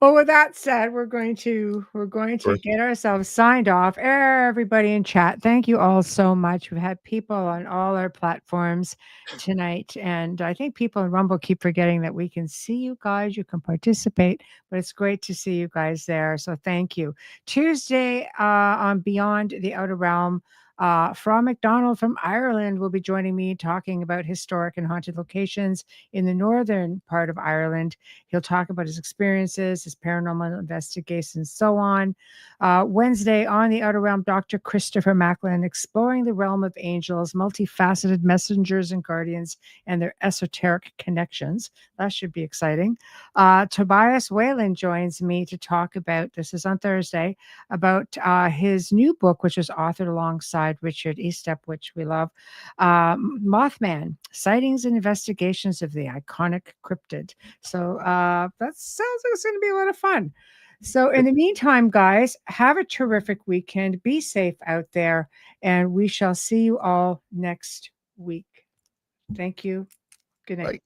Well, with that said, we're going to Sure. get ourselves signed off. Everybody in chat, thank you all so much. We've had people on all our platforms tonight, and I think people in Rumble keep forgetting that we can see you guys. You can participate, but it's great to see you guys there. So thank you. Tuesday on Beyond the Outer Realm. From McDonald from Ireland will be joining me talking about historic and haunted locations in the northern part of Ireland. He'll talk about his experiences, his paranormal investigations, and so on. Wednesday on the Outer Realm, Dr. Christopher Macklin exploring the realm of angels, multifaceted messengers and guardians, and their esoteric connections. That should be exciting. Tobias Whalen joins me to talk about, this is on Thursday, about his new book, which was authored alongside Richard Estep, which we love, Mothman, Sightings and Investigations of the Iconic Cryptid. So that sounds like it's going to be a lot of fun. So in the meantime, guys, have a terrific weekend. Be safe out there, and we shall see you all next week. Thank you. Good night. Bye.